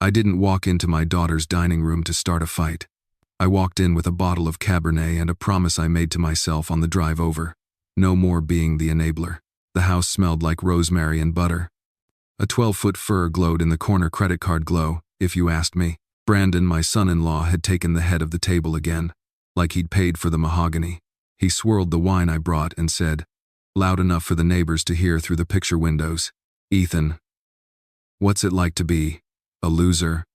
I didn't walk into my daughter's dining room to start a fight. I walked in with a bottle of Cabernet and a promise I made to myself on the drive over. No more being the enabler. The house smelled like rosemary and butter. A 12-foot fur glowed in the corner credit card glow, if you asked me. Brandon, my son-in-law, had taken the head of the table again, like he'd paid for the mahogany. He swirled the wine I brought and said, loud enough for the neighbors to hear through the picture windows, "Ethan, what's it like to be a loser?"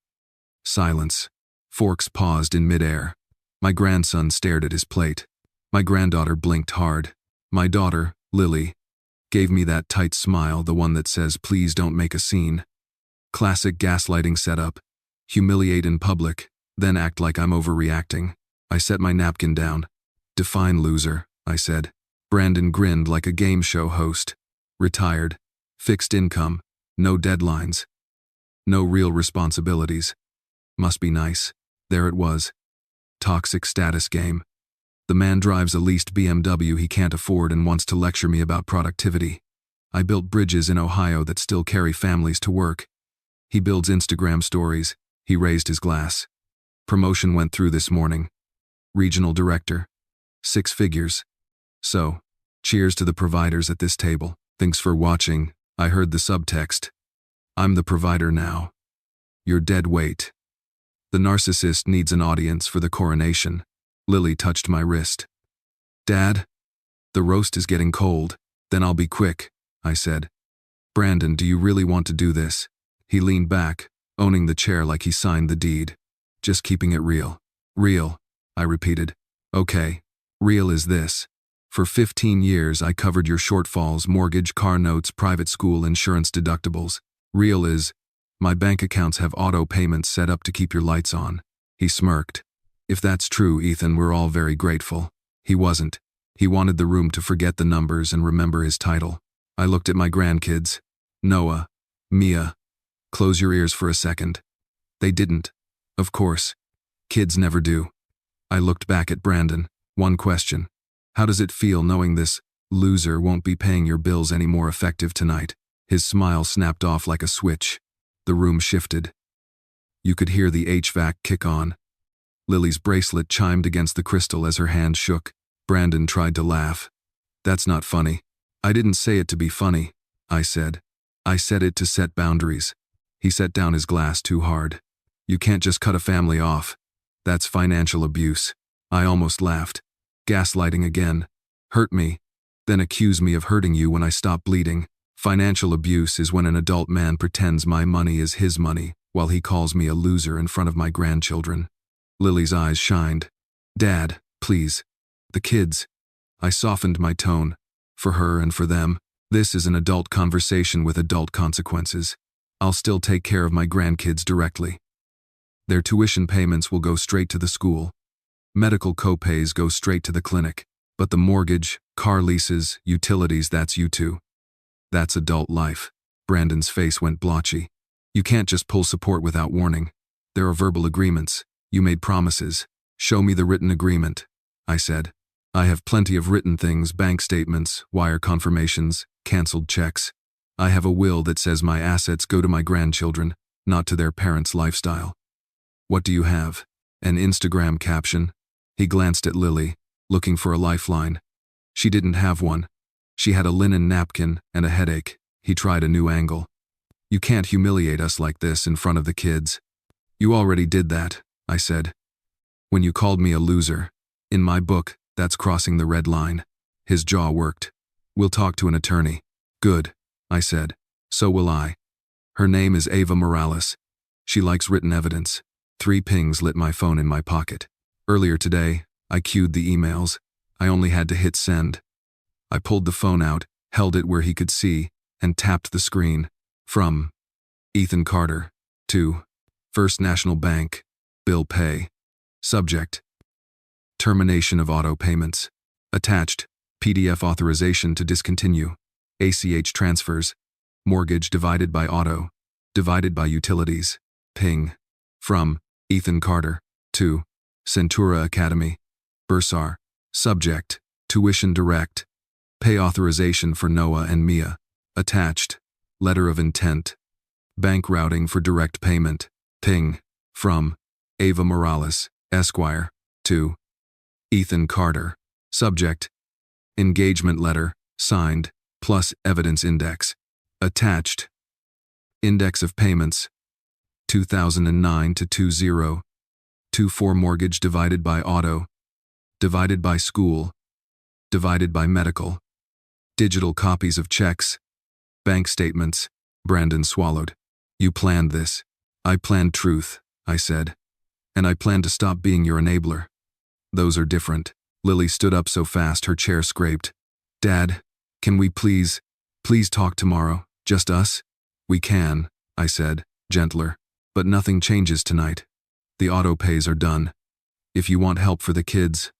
Silence. Forks paused in midair. My grandson stared at his plate. My granddaughter blinked hard. My daughter, Lily, gave me that tight smile, the one that says, "Please don't make a scene." Classic gaslighting setup. Humiliate in public, then act like I'm overreacting. I set my napkin down. "Define loser," I said. Brandon grinned like a game show host. "Retired. Fixed income. No deadlines. No real responsibilities. Must be nice." There it was. Toxic status game. The man drives a leased BMW he can't afford and wants to lecture me about productivity. I built bridges in Ohio that still carry families to work. He builds Instagram stories. He raised his glass. Promotion went through this morning. Regional director. 6 figures. So, cheers to the providers at this table. Thanks for watching. I heard the subtext. I'm the provider now. You're dead weight. The narcissist needs an audience for the coronation. Lily touched my wrist. "Dad, the roast is getting cold." "Then I'll be quick," I said. "Brandon, do you really want to do this?" He leaned back, owning the chair like he signed the deed. "Just keeping it real." "Real," I repeated. "Okay, real is this. For 15 years I covered your shortfalls, mortgage, car notes, private school, insurance deductibles. Real is, my bank accounts have auto payments set up to keep your lights on." He smirked. "If that's true, Ethan, we're all very grateful." He wasn't. He wanted the room to forget the numbers and remember his title. I looked at my grandkids. Noah, Mia. Close your ears for a second. They didn't. Of course. Kids never do. I looked back at Brandon. One question. How does it feel knowing this loser won't be paying your bills any more effective tonight? His smile snapped off like a switch. The room shifted. You could hear the HVAC kick on. Lily's bracelet chimed against the crystal as her hand shook. Brandon tried to laugh. "That's not funny." "I didn't say it to be funny," I said. "I said it to set boundaries." He set down his glass too hard. "You can't just cut a family off. That's financial abuse." I almost laughed. Gaslighting again. Hurt me, then accuse me of hurting you when I stop bleeding. Financial abuse is when an adult man pretends my money is his money while he calls me a loser in front of my grandchildren. Lily's eyes shined. "Dad, please. The kids." I softened my tone. "For her and for them. This is an adult conversation with adult consequences. I'll still take care of my grandkids directly. Their tuition payments will go straight to the school. Medical co-pays go straight to the clinic. But the mortgage, car leases, utilities, that's you two. That's adult life." Brandon's face went blotchy. "You can't just pull support without warning. There are verbal agreements. You made promises. Show me the written agreement," I said. "I have plenty of written things, bank statements, wire confirmations, canceled checks. I have a will that says my assets go to my grandchildren, not to their parents' lifestyle." "What do you have?" "An Instagram caption." He glanced at Lily, looking for a lifeline. She didn't have one. She had a linen napkin and a headache. He tried a new angle. "You can't humiliate us like this in front of the kids." "You already did that," I said. "When you called me a loser. In my book, that's crossing the red line." His jaw worked. "We'll talk to an attorney." "Good," I said. "So will I. Her name is Ava Morales. She likes written evidence." 3 pings lit my phone in my pocket. Earlier today, I queued the emails. I only had to hit send. I pulled the phone out, held it where he could see, and tapped the screen. From Ethan Carter to First National Bank. Bill pay. Subject: termination of auto payments. Attached: PDF authorization to discontinue. ACH transfers. Mortgage divided by auto. Divided by utilities. Ping. From Ethan Carter to Centura Academy. Bursar. Subject: tuition direct. Pay authorization for Noah and Mia. Attached: letter of intent. Bank routing for direct payment. Ping. From Ava Morales, Esquire. To Ethan Carter. Subject: engagement letter, signed, plus evidence index. Attached: index of payments, 2009 to 2024 mortgage divided by auto, divided by school, divided by medical, digital copies of checks, bank statements. Brandon swallowed. You planned this. I planned truth, I said. And I planned to stop being your enabler. Those are different. Lily stood up so fast her chair scraped. Dad, can we please talk tomorrow? Just us? We can, I said, gentler. But nothing changes tonight. The auto pays are done. If you want help for the kids,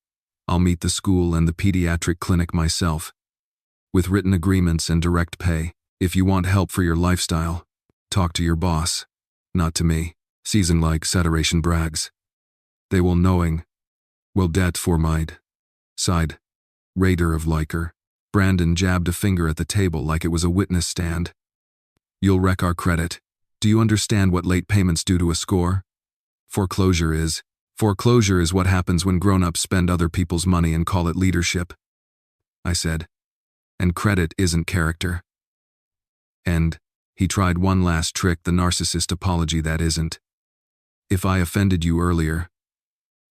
I'll meet the school and the pediatric clinic myself. With written agreements and direct pay. If you want help for your lifestyle, talk to your boss. Not to me. Season like saturation brags. They will knowing. Will det for mind. Sighed. Raider of liker. Brandon jabbed a finger at the table like it was a witness stand. You'll wreck our credit. Do you understand what late payments do to a score? Foreclosure is what happens when grown-ups spend other people's money and call it leadership. I said. And credit isn't character. And he tried one last trick, the narcissist apology that isn't. If I offended you earlier,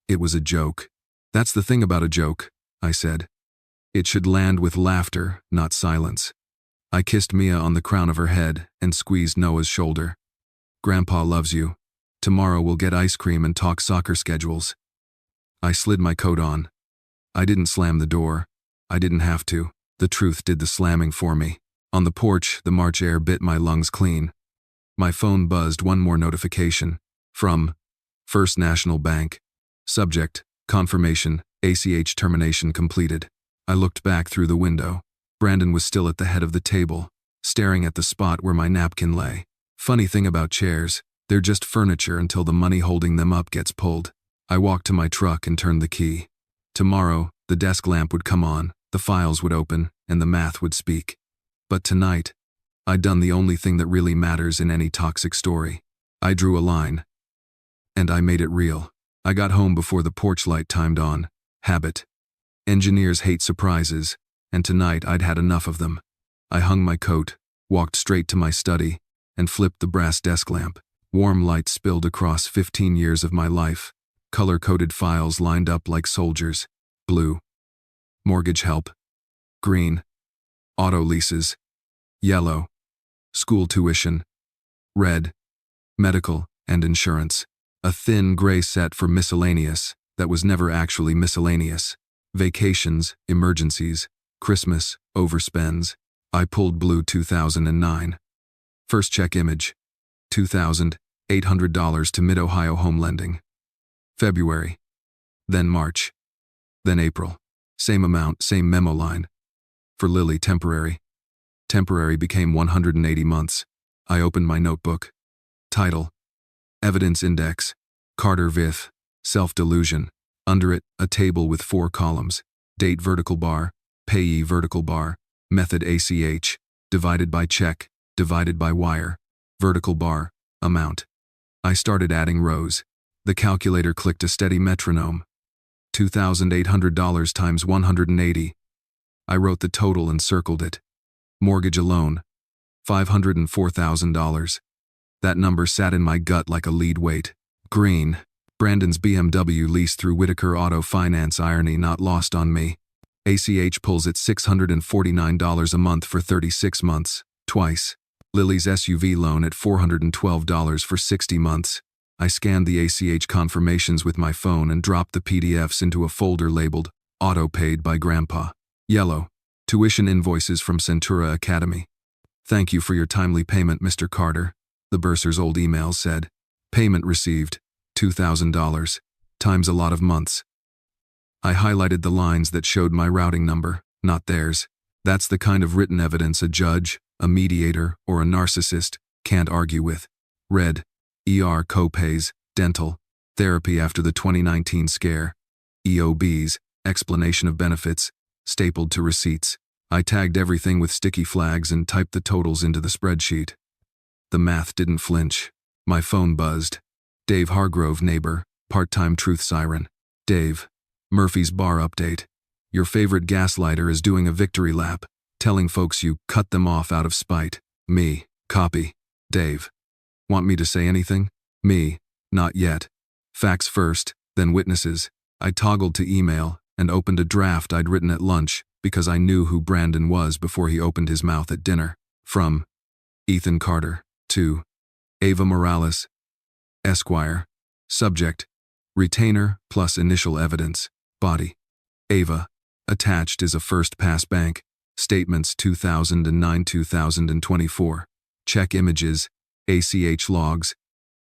it was a joke. That's the thing about a joke, I said. It should land with laughter, not silence. I kissed Mia on the crown of her head and squeezed Noah's shoulder. Grandpa loves you. Tomorrow we'll get ice cream and talk soccer schedules. I slid my coat on. I didn't slam the door. I didn't have to. The truth did the slamming for me. On the porch, the March air bit my lungs clean. My phone buzzed, one more notification. From First National Bank. Subject: confirmation, ACH termination completed. I looked back through the window. Brandon was still at the head of the table, staring at the spot where my napkin lay. Funny thing about chairs, they're just furniture until the money holding them up gets pulled. I walked to my truck and turned the key. Tomorrow, the desk lamp would come on, the files would open, and the math would speak. But tonight, I'd done the only thing that really matters in any toxic story. I drew a line. And I made it real. I got home before the porch light timed on. Habit. Engineers hate surprises, and tonight I'd had enough of them. I hung my coat, walked straight to my study, and flipped the brass desk lamp. Warm light spilled across 15 years of my life. Color-coded files lined up like soldiers. Blue. Mortgage help. Green. Auto leases. Yellow. School tuition. Red. Medical and insurance. A thin gray set for miscellaneous that was never actually miscellaneous. Vacations, emergencies, Christmas, overspends. I pulled blue 2009. First check image. $2,800 to Mid-Ohio Home Lending. February. Then March. Then April. Same amount, same memo line. For Lily, temporary. Temporary became 180 months. I opened my notebook. Title: Evidence Index. Carter Vith. Self-delusion. Under it, a table with 4 columns. Date vertical bar, payee vertical bar, method ACH, divided by check, divided by wire, vertical bar, amount. I started adding rows. The calculator clicked a steady metronome. $2,800 times 180. I wrote the total and circled it. Mortgage alone, $504,000. That number sat in my gut like a lead weight. Green. Brandon's BMW lease through Whitaker Auto Finance, irony not lost on me. ACH pulls at $649 a month for 36 months, twice. Lily's SUV loan at $412 for 60 months. I scanned the ACH confirmations with my phone and dropped the PDFs into a folder labeled Auto Paid by Grandpa. Yellow. Tuition invoices from Centura Academy. Thank you for your timely payment, Mr. Carter, the bursar's old email said. Payment received, $2,000, times a lot of months. I highlighted the lines that showed my routing number, not theirs. That's the kind of written evidence a judge, a mediator, or a narcissist can't argue with. Red. ER copays, dental, therapy after the 2019 scare. EOBs, explanation of benefits, stapled to receipts. I tagged everything with sticky flags and typed the totals into the spreadsheet. The math didn't flinch. My phone buzzed. Dave Hargrove, neighbor, part-time truth siren. Dave. Murphy's Bar update. Your favorite gaslighter is doing a victory lap, telling folks you cut them off out of spite. Me. Copy. Dave. Want me to say anything? Me. Not yet. Facts first, then witnesses. I toggled to email and opened a draft I'd written at lunch because I knew who Brandon was before he opened his mouth at dinner. From Ethan Carter to Ava Morales, Esquire. Subject: retainer plus initial evidence. Body: Ava. Attached is a first-pass bank. Statements 2009-2024. Check images, ACH logs,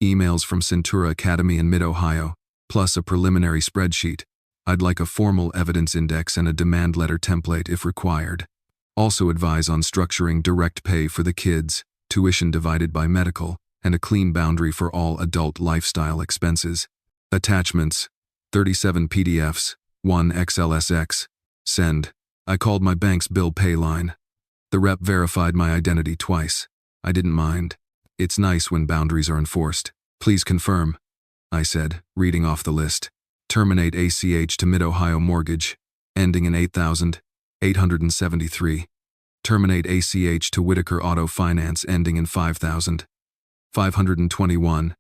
emails from Centura Academy in Mid-Ohio, plus a preliminary spreadsheet. I'd like a formal evidence index and a demand letter template if required. Also advise on structuring direct pay for the kids, tuition divided by medical, and a clean boundary for all adult lifestyle expenses. Attachments: 37 PDFs, 1 XLSX. Send. I called my bank's bill pay line. The rep verified my identity twice. I didn't mind. It's nice when boundaries are enforced. Please confirm, I said, reading off the list. Terminate ACH to Mid-Ohio Mortgage, ending in 8,873. Terminate ACH to Whitaker Auto Finance, ending in 5,521.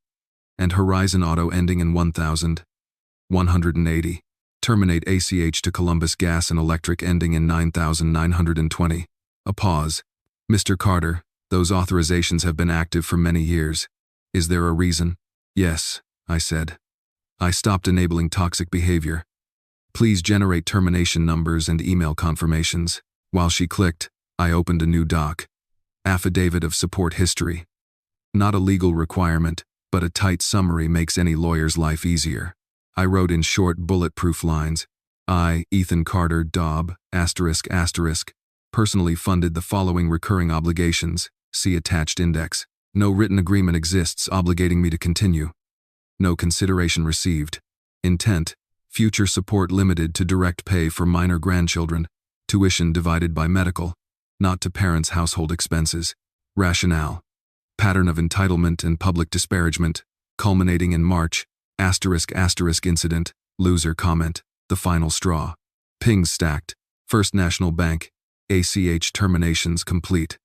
And Horizon Auto, ending in 1,180. Terminate ACH to Columbus Gas and Electric, ending in 9,920. A pause. Mr. Carter, those authorizations have been active for many years. Is there a reason? Yes, I said. I stopped enabling toxic behavior. Please generate termination numbers and email confirmations. While she clicked, I opened a new doc. Affidavit of support history. Not a legal requirement, but a tight summary makes any lawyer's life easier. I wrote in short, bulletproof lines. I, Ethan Carter, Daub, ***, personally funded the following recurring obligations. See attached index. No written agreement exists obligating me to continue. No consideration received. Intent: future support limited to direct pay for minor grandchildren. Tuition divided by medical, not to parents' household expenses. Rationale: pattern of entitlement and public disparagement, culminating in March, *** incident, loser comment, the final straw. Pings stacked. First National Bank, ACH terminations complete.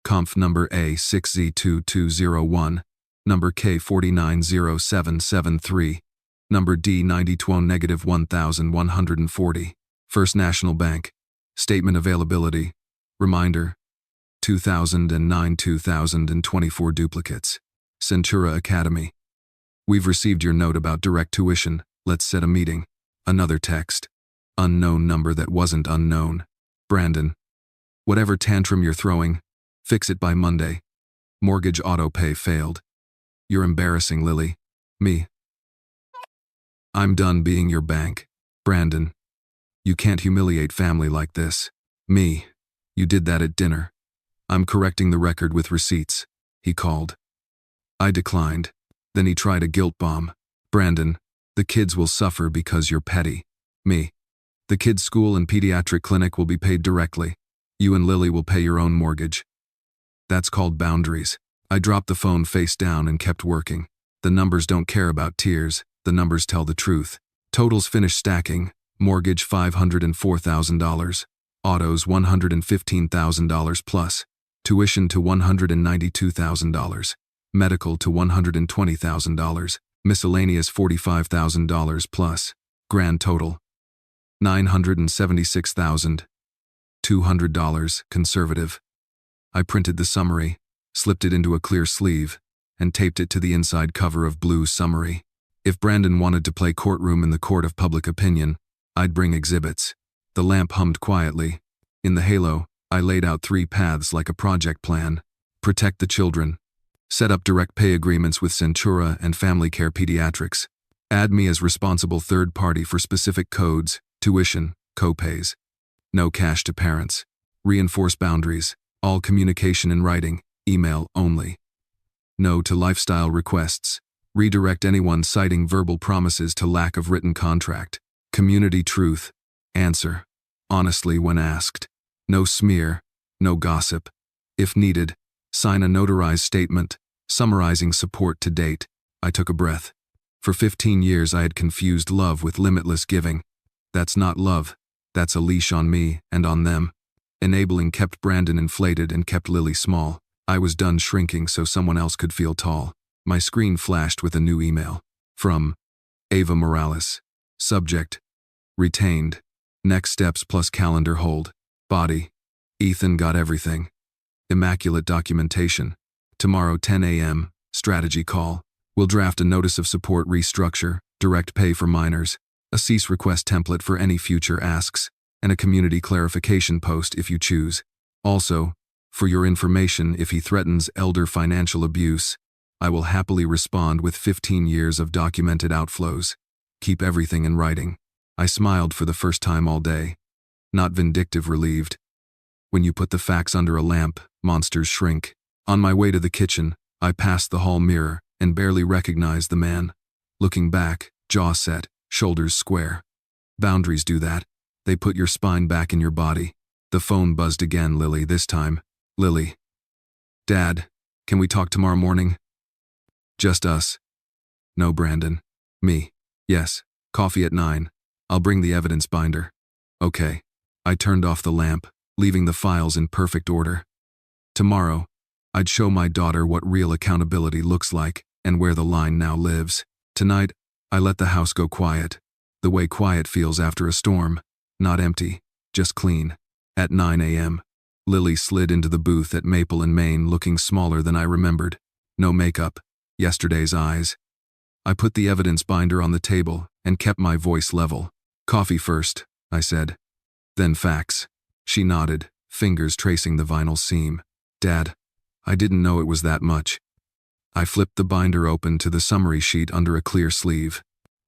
Conf number A6Z2201, number K490773, number D9020-1140. First National Bank. Statement availability. Reminder: 2009-2024 duplicates. Centura Academy. We've received your note about direct tuition. Let's set a meeting. Another text. Unknown number that wasn't unknown. Brandon. Whatever tantrum you're throwing, fix it by Monday. Mortgage auto pay failed. You're embarrassing, Lily. Me. I'm done being your bank. Brandon. You can't humiliate family like this. Me. You did that at dinner. I'm correcting the record with receipts. He called. I declined. Then he tried a guilt bomb. Brandon. The kids will suffer because you're petty. Me. The kids' school and pediatric clinic will be paid directly. You and Lily will pay your own mortgage. That's called boundaries. I dropped the phone face down and kept working. The numbers don't care about tears. The numbers tell the truth. Totals finished stacking. Mortgage $504,000. Autos $115,000 plus. Tuition to $192,000. Medical to $120,000. Miscellaneous $45,000 plus. Grand total $976,200, conservative. I printed the summary, slipped it into a clear sleeve, and taped it to the inside cover of Blue's summary. If Brandon wanted to play courtroom in the court of public opinion, I'd bring exhibits. The lamp hummed quietly. In the halo, I laid out 3 paths like a project plan. Protect the children. Set up direct pay agreements with Centura and Family Care Pediatrics. Add me as responsible third party for specific codes, tuition, co-pays. No cash to parents. Reinforce boundaries. All communication in writing, email only. No to lifestyle requests. Redirect anyone citing verbal promises to lack of written contract. Community truth. Answer honestly when asked. No smear, no gossip. If needed, sign a notarized statement, summarizing support to date. I took a breath. For 15 years I had confused love with limitless giving. That's not love. That's a leash on me and on them. Enabling kept Brandon inflated and kept Lily small. I was done shrinking so someone else could feel tall. My screen flashed with a new email. From Ava Morales. Subject: retained. Next steps plus calendar hold. Body: Ethan got everything. Immaculate documentation. Tomorrow 10 a.m. Strategy call. We'll draft a notice of support restructure, direct pay for minors, a cease request template for any future asks, and a community clarification post if you choose. Also, for your information, if he threatens elder financial abuse, I will happily respond with 15 years of documented outflows. Keep everything in writing. I smiled for the first time all day. Not vindictive, relieved. When you put the facts under a lamp, monsters shrink. On my way to the kitchen, I passed the hall mirror and barely recognized the man. Looking back, jaw set, shoulders square. Boundaries do that. They put your spine back in your body. The phone buzzed again, Lily, this time. Lily. Dad, can we talk tomorrow morning? Just us. No, Brandon. Me. Yes. Coffee at 9. I'll bring the evidence binder. Okay. I turned off the lamp, leaving the files in perfect order. Tomorrow, I'd show my daughter what real accountability looks like and where the line now lives. Tonight, I let the house go quiet, the way quiet feels after a storm. Not empty, just clean. At 9 a.m., Lily slid into the booth at Maple and Main looking smaller than I remembered. No makeup, yesterday's eyes. I put the evidence binder on the table and kept my voice level. Coffee first, I said. Then facts. She nodded, fingers tracing the vinyl seam. Dad, I didn't know it was that much. I flipped the binder open to the summary sheet under a clear sleeve.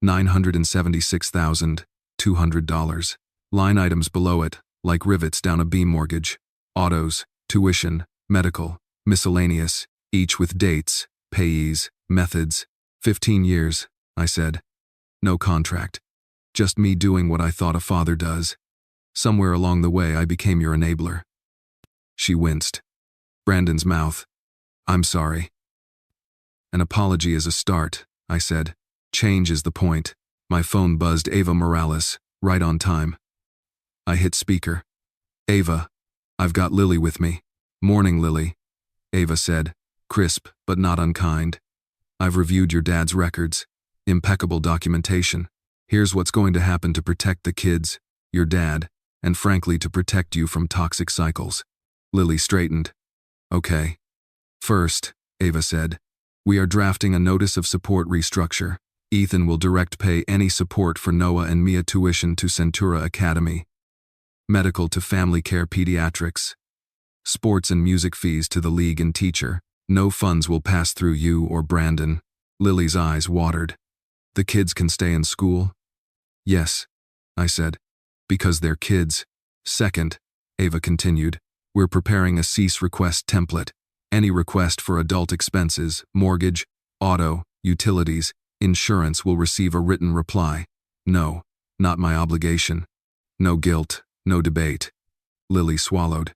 $976,200. Line items below it, like rivets down a beam mortgage. Autos, tuition, medical, miscellaneous, each with dates, payees, methods. 15 years, I said. No contract. Just me doing what I thought a father does. Somewhere along the way I became your enabler. She winced. Brandon's mouth. I'm sorry. An apology is a start, I said. Change is the point. My phone buzzed. Ava Morales, right on time. I hit speaker. Ava, I've got Lily with me. Morning, Lily, Ava said, crisp but not unkind. I've reviewed your dad's records. Impeccable documentation. Here's what's going to happen to protect the kids, your dad, and frankly to protect you from toxic cycles. Lily straightened. Okay. First, Ava said, we are drafting a notice of support restructure. Ethan will direct pay any support for Noah and Mia tuition to Centura Academy. Medical to family care pediatrics. Sports and music fees to the league and teacher. No funds will pass through you or Brandon. Lily's eyes watered. The kids can stay in school? Yes, I said. Because they're kids. Second, Ava continued, we're preparing a cease request template. Any request for adult expenses, mortgage, auto, utilities, insurance will receive a written reply. No, not my obligation. No guilt, no debate. Lily swallowed.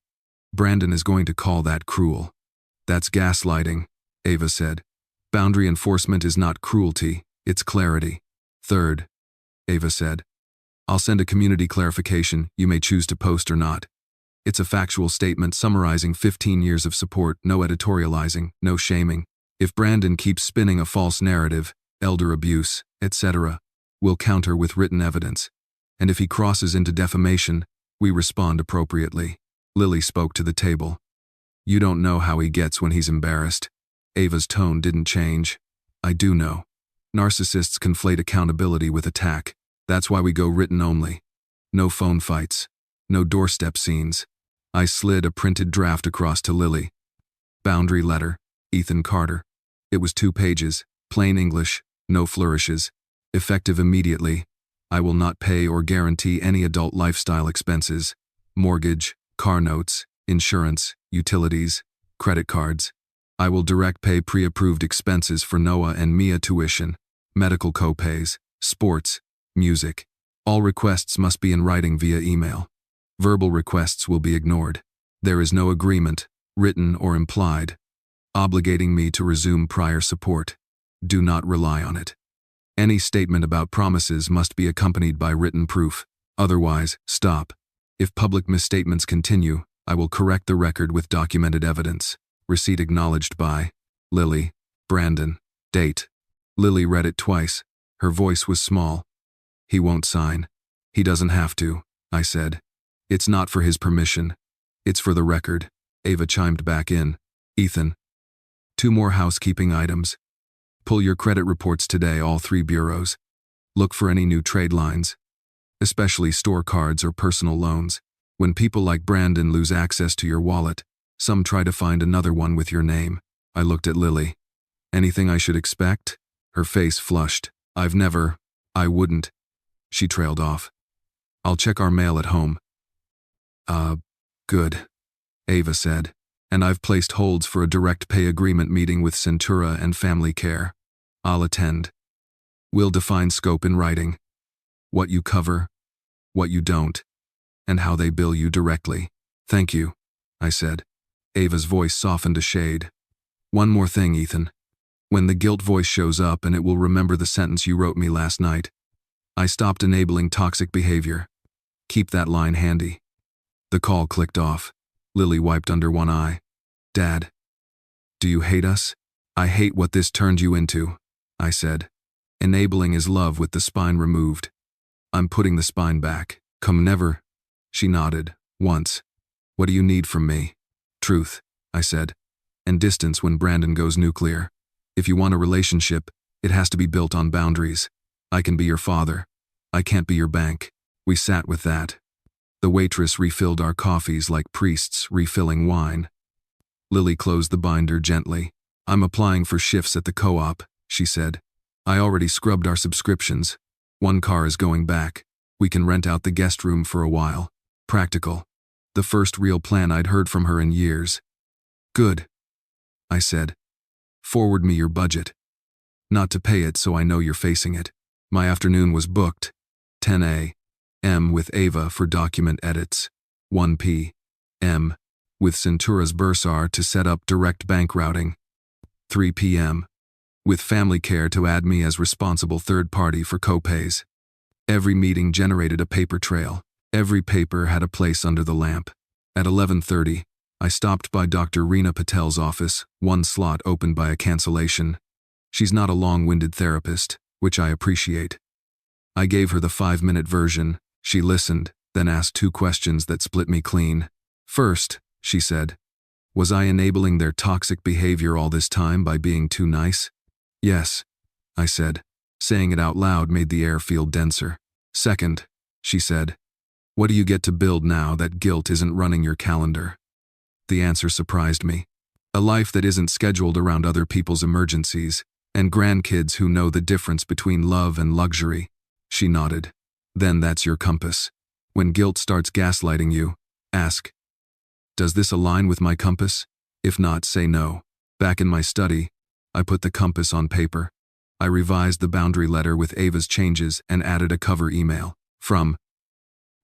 Brandon is going to call that cruel. That's gaslighting, Ava said. Boundary enforcement is not cruelty, it's clarity. Third, Ava said, I'll send a community clarification you may choose to post or not. It's a factual statement summarizing 15 years of support, no editorializing, no shaming. If Brandon keeps spinning a false narrative, elder abuse, etc., we'll counter with written evidence. And if he crosses into defamation, we respond appropriately. Lily spoke to the table. You don't know how he gets when he's embarrassed. Ava's tone didn't change. I do know. Narcissists conflate accountability with attack. That's why we go written only. No phone fights. No doorstep scenes. I slid a printed draft across to Lily. Boundary letter, Ethan Carter. It was 2 pages, plain English, no flourishes. Effective immediately. I will not pay or guarantee any adult lifestyle expenses. Mortgage, car notes, insurance, utilities, credit cards. I will direct pay pre-approved expenses for Noah and Mia tuition, medical co-pays, sports, music. All requests must be in writing via email. Verbal requests will be ignored. There is no agreement, written or implied, obligating me to resume prior support. Do not rely on it. Any statement about promises must be accompanied by written proof. Otherwise, stop. If public misstatements continue, I will correct the record with documented evidence. Receipt acknowledged by Lily, Brandon. Date. Lily read it twice. Her voice was small. He won't sign. He doesn't have to, I said. It's not for his permission. It's for the record. Ava chimed back in. Ethan. 2 more housekeeping items. Pull your credit reports today, all 3 bureaus. Look for any new trade lines, especially store cards or personal loans. When people like Brandon lose access to your wallet, some try to find another one with your name. I looked at Lily. Anything I should expect? Her face flushed. I wouldn't. She trailed off. I'll check our mail at home. Good, Ava said. And I've placed holds for a direct pay agreement meeting with Centura and Family Care. I'll attend. We'll define scope in writing. What you cover, what you don't, and how they bill you directly. Thank you, I said. Ava's voice softened a shade. One more thing, Ethan. When the guilt voice shows up, and it will remember the sentence you wrote me last night. I stopped enabling toxic behavior. Keep that line handy. The call clicked off. Lily wiped under one eye. Dad. Do you hate us? I hate what this turned you into, I said. Enabling is love with the spine removed. I'm putting the spine back. Come never. She nodded. Once. What do you need from me? Truth, I said. And distance when Brandon goes nuclear. If you want a relationship, it has to be built on boundaries. I can be your father. I can't be your bank. We sat with that. The waitress refilled our coffees like priests refilling wine. Lily closed the binder gently. I'm applying for shifts at the co-op, she said. I already scrubbed our subscriptions. 1 car is going back. We can rent out the guest room for a while. Practical. The first real plan I'd heard from her in years. Good, I said. Forward me your budget. Not to pay it, so I know you're facing it. My afternoon was booked. 10 a.m. with Ava for document edits. 1 p.m. with Centura's bursar to set up direct bank routing. 3 p.m. with Family Care to add me as responsible third party for copays. Every meeting generated a paper trail. Every paper had a place under the lamp. At 11:30, I stopped by Dr. Reena Patel's office, 1 slot opened by a cancellation. She's not a long-winded therapist, which I appreciate. I gave her the 5-minute version. She listened, then asked 2 questions that split me clean. First, she said, was I enabling their toxic behavior all this time by being too nice? Yes, I said. Saying it out loud made the air feel denser. Second, she said, what do you get to build now that guilt isn't running your calendar? The answer surprised me. A life that isn't scheduled around other people's emergencies, and grandkids who know the difference between love and luxury. She nodded. Then that's your compass. When guilt starts gaslighting you, ask, does this align with my compass? If not, say no. Back in my study, I put the compass on paper. I revised the boundary letter with Ava's changes and added a cover email. From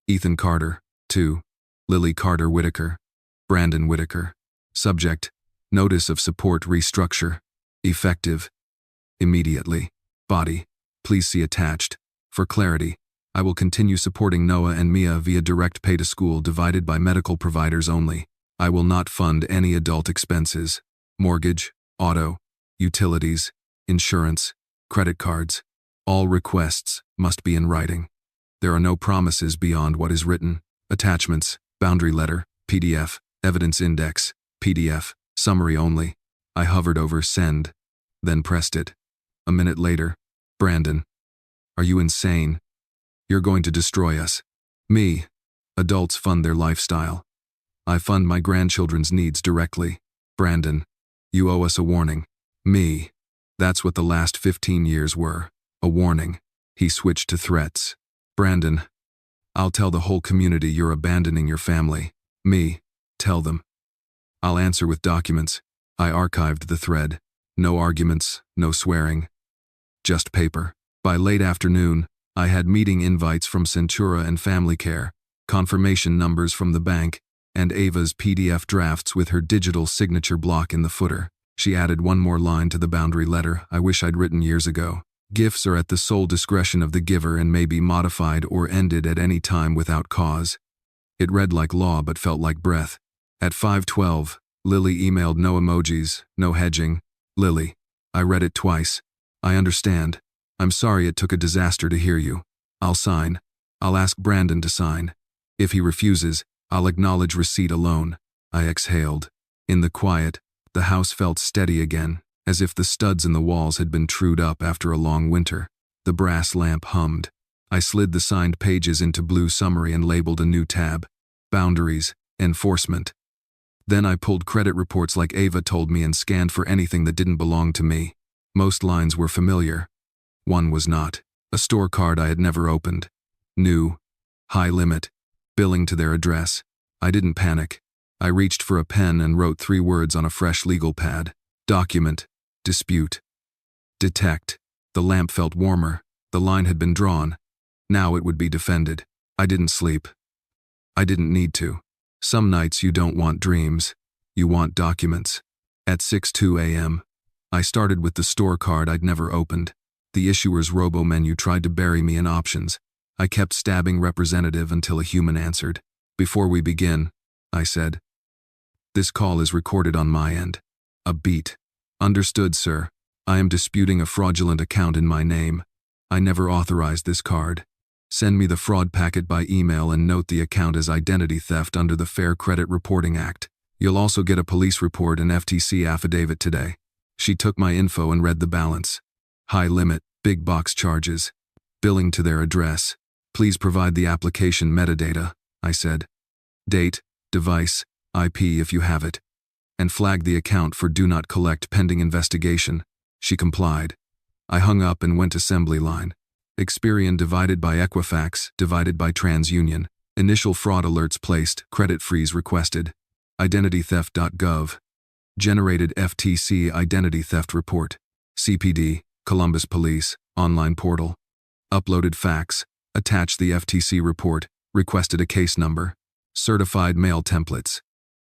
Ethan Carter to Lily Carter Whitaker, Brandon Whitaker. Subject, notice of support restructure. Effective immediately. Body, please see attached. For clarity, I will continue supporting Noah and Mia via direct pay to school divided by medical providers only. I will not fund any adult expenses. Mortgage, auto, utilities, insurance, credit cards. All requests must be in writing. There are no promises beyond what is written. Attachments, boundary letter, PDF, evidence index, PDF, summary only. I hovered over send, then pressed it. A minute later, Brandon. Are you insane? You're going to destroy us. Me. Adults fund their lifestyle. I fund my grandchildren's needs directly. Brandon. You owe us a warning. Me. That's what the last 15 years were. A warning. He switched to threats. Brandon. I'll tell the whole community you're abandoning your family. Me. Tell them. I'll answer with documents. I archived the thread. No arguments, no swearing. Just paper. By late afternoon, I had meeting invites from Centura and Family Care, confirmation numbers from the bank, and Ava's PDF drafts with her digital signature block in the footer. She added one more line to the boundary letter I wish I'd written years ago. Gifts are at the sole discretion of the giver and may be modified or ended at any time without cause. It read like law but felt like breath. At 5:12, Lily emailed no emojis, no hedging. Lily. I read it twice. I understand. I'm sorry it took a disaster to hear you. I'll sign. I'll ask Brandon to sign. If he refuses, I'll acknowledge receipt alone. I exhaled. In the quiet, the house felt steady again, as if the studs in the walls had been trued up after a long winter. The brass lamp hummed. I slid the signed pages into blue summary and labeled a new tab. Boundaries, enforcement. Then I pulled credit reports like Ava told me and scanned for anything that didn't belong to me. Most lines were familiar. One was not. A store card I had never opened. New. High limit. Billing to their address. I didn't panic. I reached for a pen and wrote 3 words on a fresh legal pad. Document. Dispute. Detect. The lamp felt warmer. The line had been drawn. Now it would be defended. I didn't sleep. I didn't need to. Some nights you don't want dreams. You want documents. At 6:02 a.m., I started with the store card I'd never opened. The issuer's robo-menu tried to bury me in options. I kept stabbing representative until a human answered. Before we begin, I said, this call is recorded on my end. A beat. Understood, sir. I am disputing a fraudulent account in my name. I never authorized this card. Send me the fraud packet by email and note the account as identity theft under the Fair Credit Reporting Act. You'll also get a police report and FTC affidavit today. She took my info and read the balance. High limit, big box charges. Billing to their address. Please provide the application metadata, I said. Date, device, IP if you have it. And flag the account for do not collect pending investigation. She complied. I hung up and went assembly line. Experian divided by Equifax, divided by TransUnion. Initial fraud alerts placed, credit freeze requested. Identitytheft.gov. Generated FTC identity theft report. CPD, Columbus Police, online portal. Uploaded fax. Attached the FTC report. Requested a case number. Certified mail templates.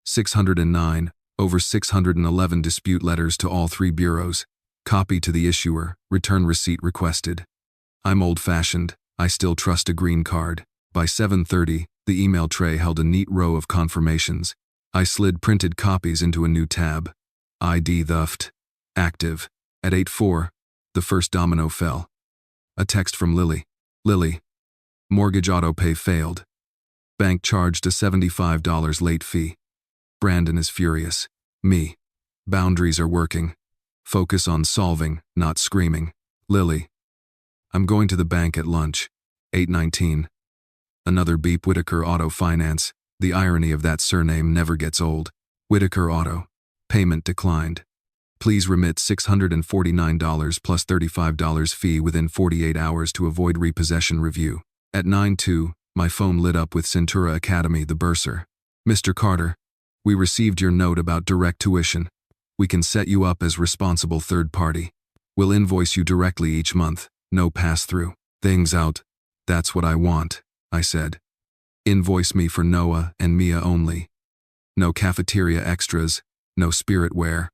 609, over 611 dispute letters to all 3 bureaus. Copy to the issuer, return receipt requested. I'm old-fashioned, I still trust a green card. By 7:30, the email tray held a neat row of confirmations. I slid printed copies into a new tab. ID theft. Active. At 8:04, the first domino fell. A text from Lily. Lily. Mortgage autopay failed. Bank charged a $75 late fee. Brandon is furious. Me. Boundaries are working. Focus on solving, not screaming. Lily. I'm going to the bank at lunch. 8:19. Another beep. Whitaker Auto Finance. The irony of that surname never gets old. Whitaker Auto. Payment declined. Please remit $649 plus $35 fee within 48 hours to avoid repossession review. At 9:02, my phone lit up with Centura Academy, the bursar. Mr. Carter, we received your note about direct tuition. We can set you up as responsible third party. We'll invoice you directly each month. No pass-through. Things out. That's what I want, I said. Invoice me for Noah and Mia only. No cafeteria extras, no spiritware,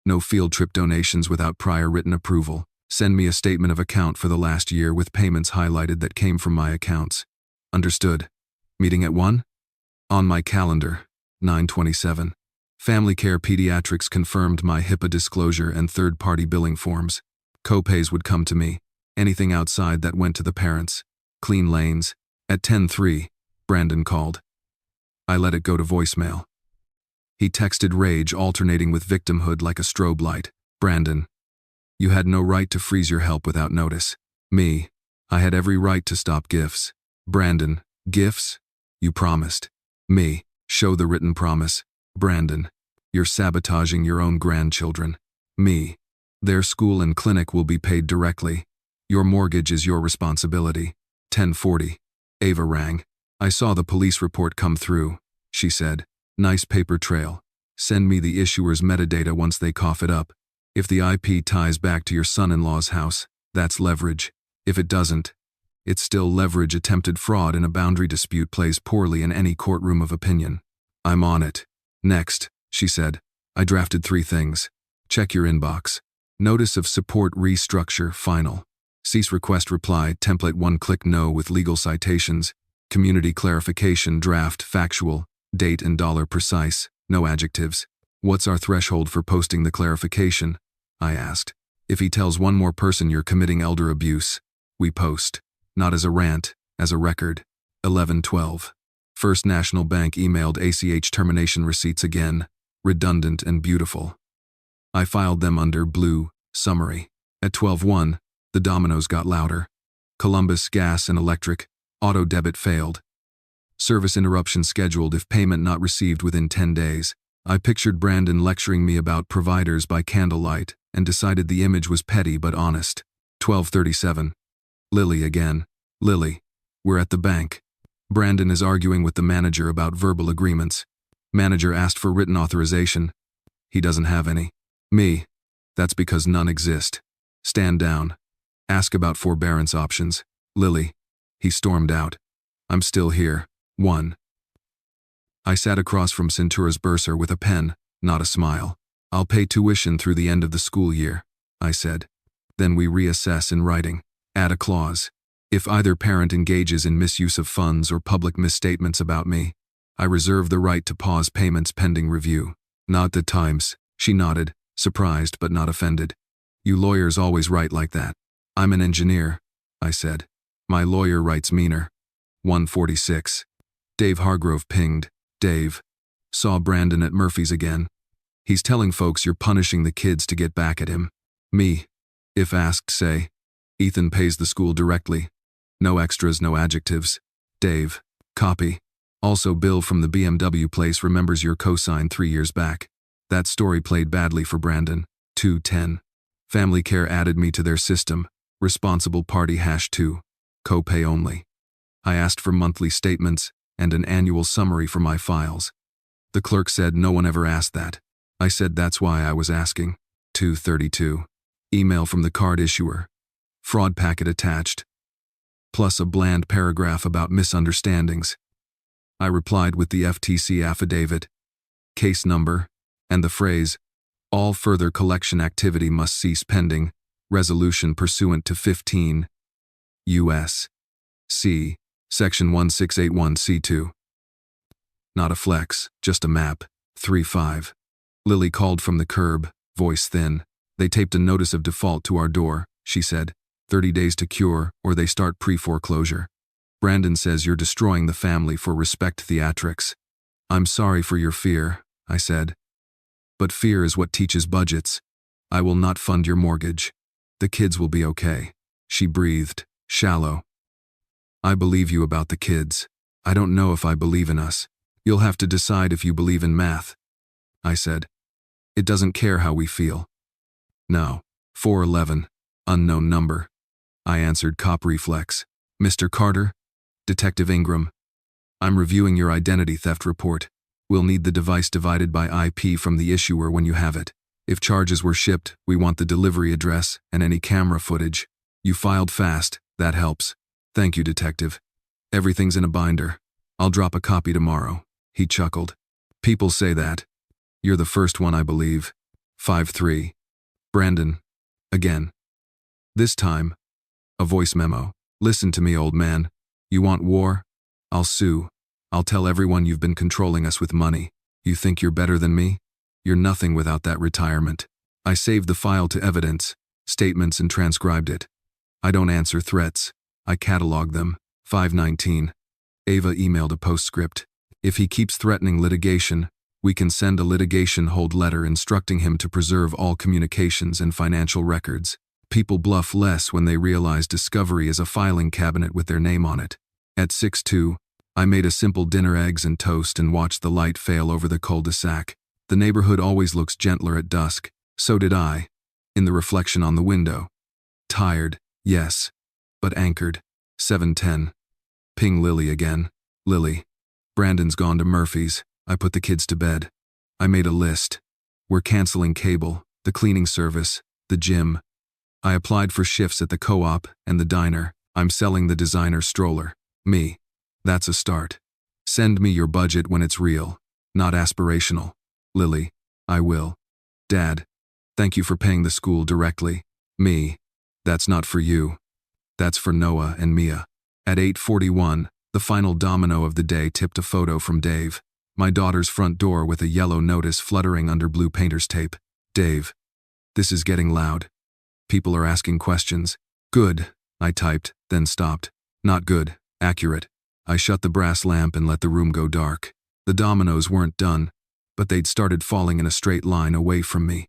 no field trip donations without prior written approval. Send me a statement of account for the last year with payments highlighted that came from my accounts. Understood. Meeting at 1? On my calendar, 9/27. Family Care Pediatrics confirmed my HIPAA disclosure and third-party billing forms. Copays would come to me. Anything outside that went to the parents. Clean lanes. At 10:03, Brandon called. I let it go to voicemail. He texted rage alternating with victimhood like a strobe light. Brandon. You had no right to freeze your help without notice. Me. I had every right to stop gifts. Brandon. Gifts? You promised. Me. Show the written promise. Brandon. You're sabotaging your own grandchildren. Me. Their school and clinic will be paid directly. Your mortgage is your responsibility. 10:40. Ava rang. I saw the police report come through, she said. Nice paper trail. Send me the issuer's metadata once they cough it up. If the IP ties back to your son-in-law's house, that's leverage. If it doesn't, it's still leverage. Attempted fraud in a boundary dispute plays poorly in any courtroom of opinion. I'm on it. Next, she said. I drafted 3 things. Check your inbox. Notice of support restructure final. Cease request reply, template 1 click no with legal citations, community clarification draft factual, date and dollar precise, no adjectives. What's our threshold for posting the clarification? I asked. If he tells one more person you're committing elder abuse, we post. Not as a rant, as a record. 11/12. First National Bank emailed ACH termination receipts again, redundant and beautiful. I filed them under blue, summary. At 12/1, the dominoes got louder. Columbus Gas and Electric, auto debit failed. Service interruption scheduled if payment not received within 10 days. I pictured Brandon lecturing me about providers by candlelight and decided the image was petty but honest. 12:37. Lily again. Lily. We're at the bank. Brandon is arguing with the manager about verbal agreements. Manager asked for written authorization. He doesn't have any. Me. That's because none exist. Stand down. Ask about forbearance options. Lily. He stormed out. I'm still here. 1. I sat across from Centura's bursar with a pen, not a smile. I'll pay tuition through the end of the school year, I said. Then we reassess in writing. Add a clause. If either parent engages in misuse of funds or public misstatements about me, I reserve the right to pause payments pending review. Not the times, she nodded, surprised but not offended. You lawyers always write like that. I'm an engineer, I said. My lawyer writes meaner. 146. Dave Hargrove pinged. Dave. Saw Brandon at Murphy's again. He's telling folks you're punishing the kids to get back at him. Me. If asked, say. Ethan pays the school directly. No extras, no adjectives. Dave. Copy. Also, Bill from the BMW place remembers your cosign 3 years back. That story played badly for Brandon. 210. Family Care added me to their system. Responsible party #2. Copay only. I asked for monthly statements and an annual summary for my files. The clerk said no one ever asked that. I said that's why I was asking. 232. Email from the card issuer. Fraud packet attached. Plus a bland paragraph about misunderstandings. I replied with the FTC affidavit, case number, and the phrase, all further collection activity must cease pending resolution pursuant to 15 U.S. C. Section 1681C2. Not a flex, just a map. 3-5. Lily called from the curb, voice thin. They taped a notice of default to our door, she said. 30 days to cure, or they start pre-foreclosure. Brandon says you're destroying the family for respect theatrics. I'm sorry for your fear, I said. But fear is what teaches budgets. I will not fund your mortgage. The kids will be okay. She breathed, shallow. I believe you about the kids. I don't know if I believe in us. You'll have to decide if you believe in math. I said. It doesn't care how we feel. No. 411. Unknown number. I answered cop reflex. Mr. Carter? Detective Ingram. I'm reviewing your identity theft report. We'll need the device divided by IP from the issuer when you have it. If charges were shipped, we want the delivery address and any camera footage. You filed fast, that helps. Thank you, Detective. Everything's in a binder. I'll drop a copy tomorrow. He chuckled. People say that. You're the first one I believe. 5-3. Brandon. Again. This time. A voice memo. Listen to me, old man. You want war? I'll sue. I'll tell everyone you've been controlling us with money. You think you're better than me? You're nothing without that retirement. I saved the file to evidence, statements, and transcribed it. I don't answer threats. I catalog them. 519. Ava emailed a postscript. If he keeps threatening litigation, we can send a litigation hold letter instructing him to preserve all communications and financial records. People bluff less when they realize discovery is a filing cabinet with their name on it. At 6:02, I made a simple dinner, eggs and toast, and watched the light fail over the cul-de-sac. The neighborhood always looks gentler at dusk. So did I, in the reflection on the window. Tired, yes, but anchored. 7:10. Ping Lily again. Lily. Brandon's gone to Murphy's. I put the kids to bed. I made a list. We're canceling cable, the cleaning service, the gym. I applied for shifts at the co-op and the diner. I'm selling the designer stroller. Me. That's a start. Send me your budget when it's real, not aspirational. Lily. I will. Dad. Thank you for paying the school directly. Me. That's not for you. That's for Noah and Mia. At 8:41, the final domino of the day tipped a photo from Dave. My daughter's front door with a yellow notice fluttering under blue painter's tape. Dave. This is getting loud. People are asking questions. Good, I typed, then stopped. Not good, accurate. I shut the brass lamp and let the room go dark. The dominoes weren't done, but they'd started falling in a straight line away from me.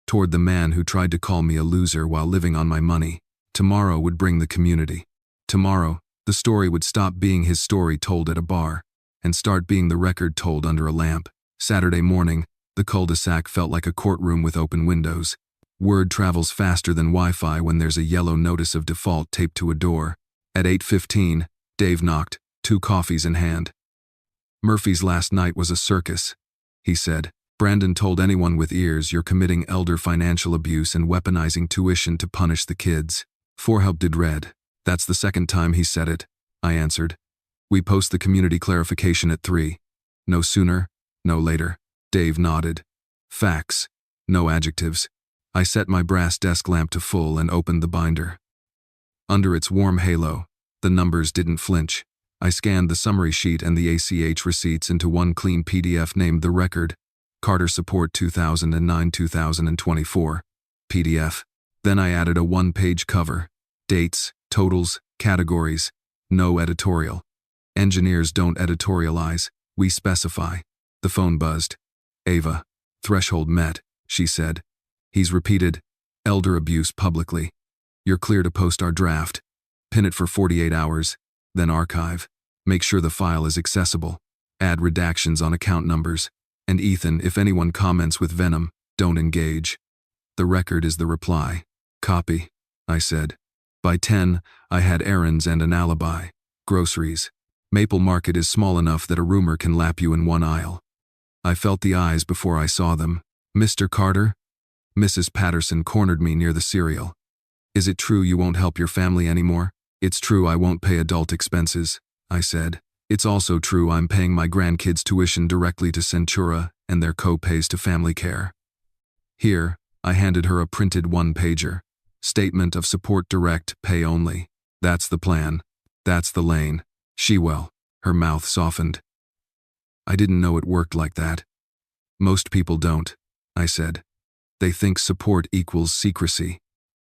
Toward the man who tried to call me a loser while living on my money. Tomorrow would bring the community. Tomorrow, the story would stop being his story told at a bar, and start being the record told under a lamp. Saturday morning, the cul-de-sac felt like a courtroom with open windows. Word travels faster than Wi-Fi when there's a yellow notice of default taped to a door. At 8:15, Dave knocked, 2 coffees in hand. Murphy's last night was a circus, he said. Brandon told anyone with ears you're committing elder financial abuse and weaponizing tuition to punish the kids. Forhelp did read. That's the second time he said it, I answered. We post the community clarification at 3. No sooner, no later. Dave nodded. Facts. No adjectives. I set my brass desk lamp to full and opened the binder. Under its warm halo, the numbers didn't flinch. I scanned the summary sheet and the ACH receipts into one clean PDF named The Record, Carter Support 2009-2024, PDF. Then I added a 1-page cover. Dates, totals, categories. No editorial. Engineers don't editorialize, we specify. The phone buzzed. Ava. Threshold met, she said. He's repeated, elder abuse publicly. You're clear to post our draft. Pin it for 48 hours, then archive. Make sure the file is accessible. Add redactions on account numbers. And Ethan, if anyone comments with venom, don't engage. The Record is the reply. Copy, I said. By 10, I had errands and an alibi. Groceries. Maple Market is small enough that a rumor can lap you in one aisle. I felt the eyes before I saw them. Mr. Carter? Mrs. Patterson cornered me near the cereal. Is it true you won't help your family anymore? It's true I won't pay adult expenses, I said. It's also true I'm paying my grandkids' tuition directly to Centura and their co-pays to family care. Here, I handed her a printed 1-pager. Statement of support direct, pay only. That's the plan. That's the lane. Her mouth softened. I didn't know it worked like that. Most people don't, I said. They think support equals secrecy.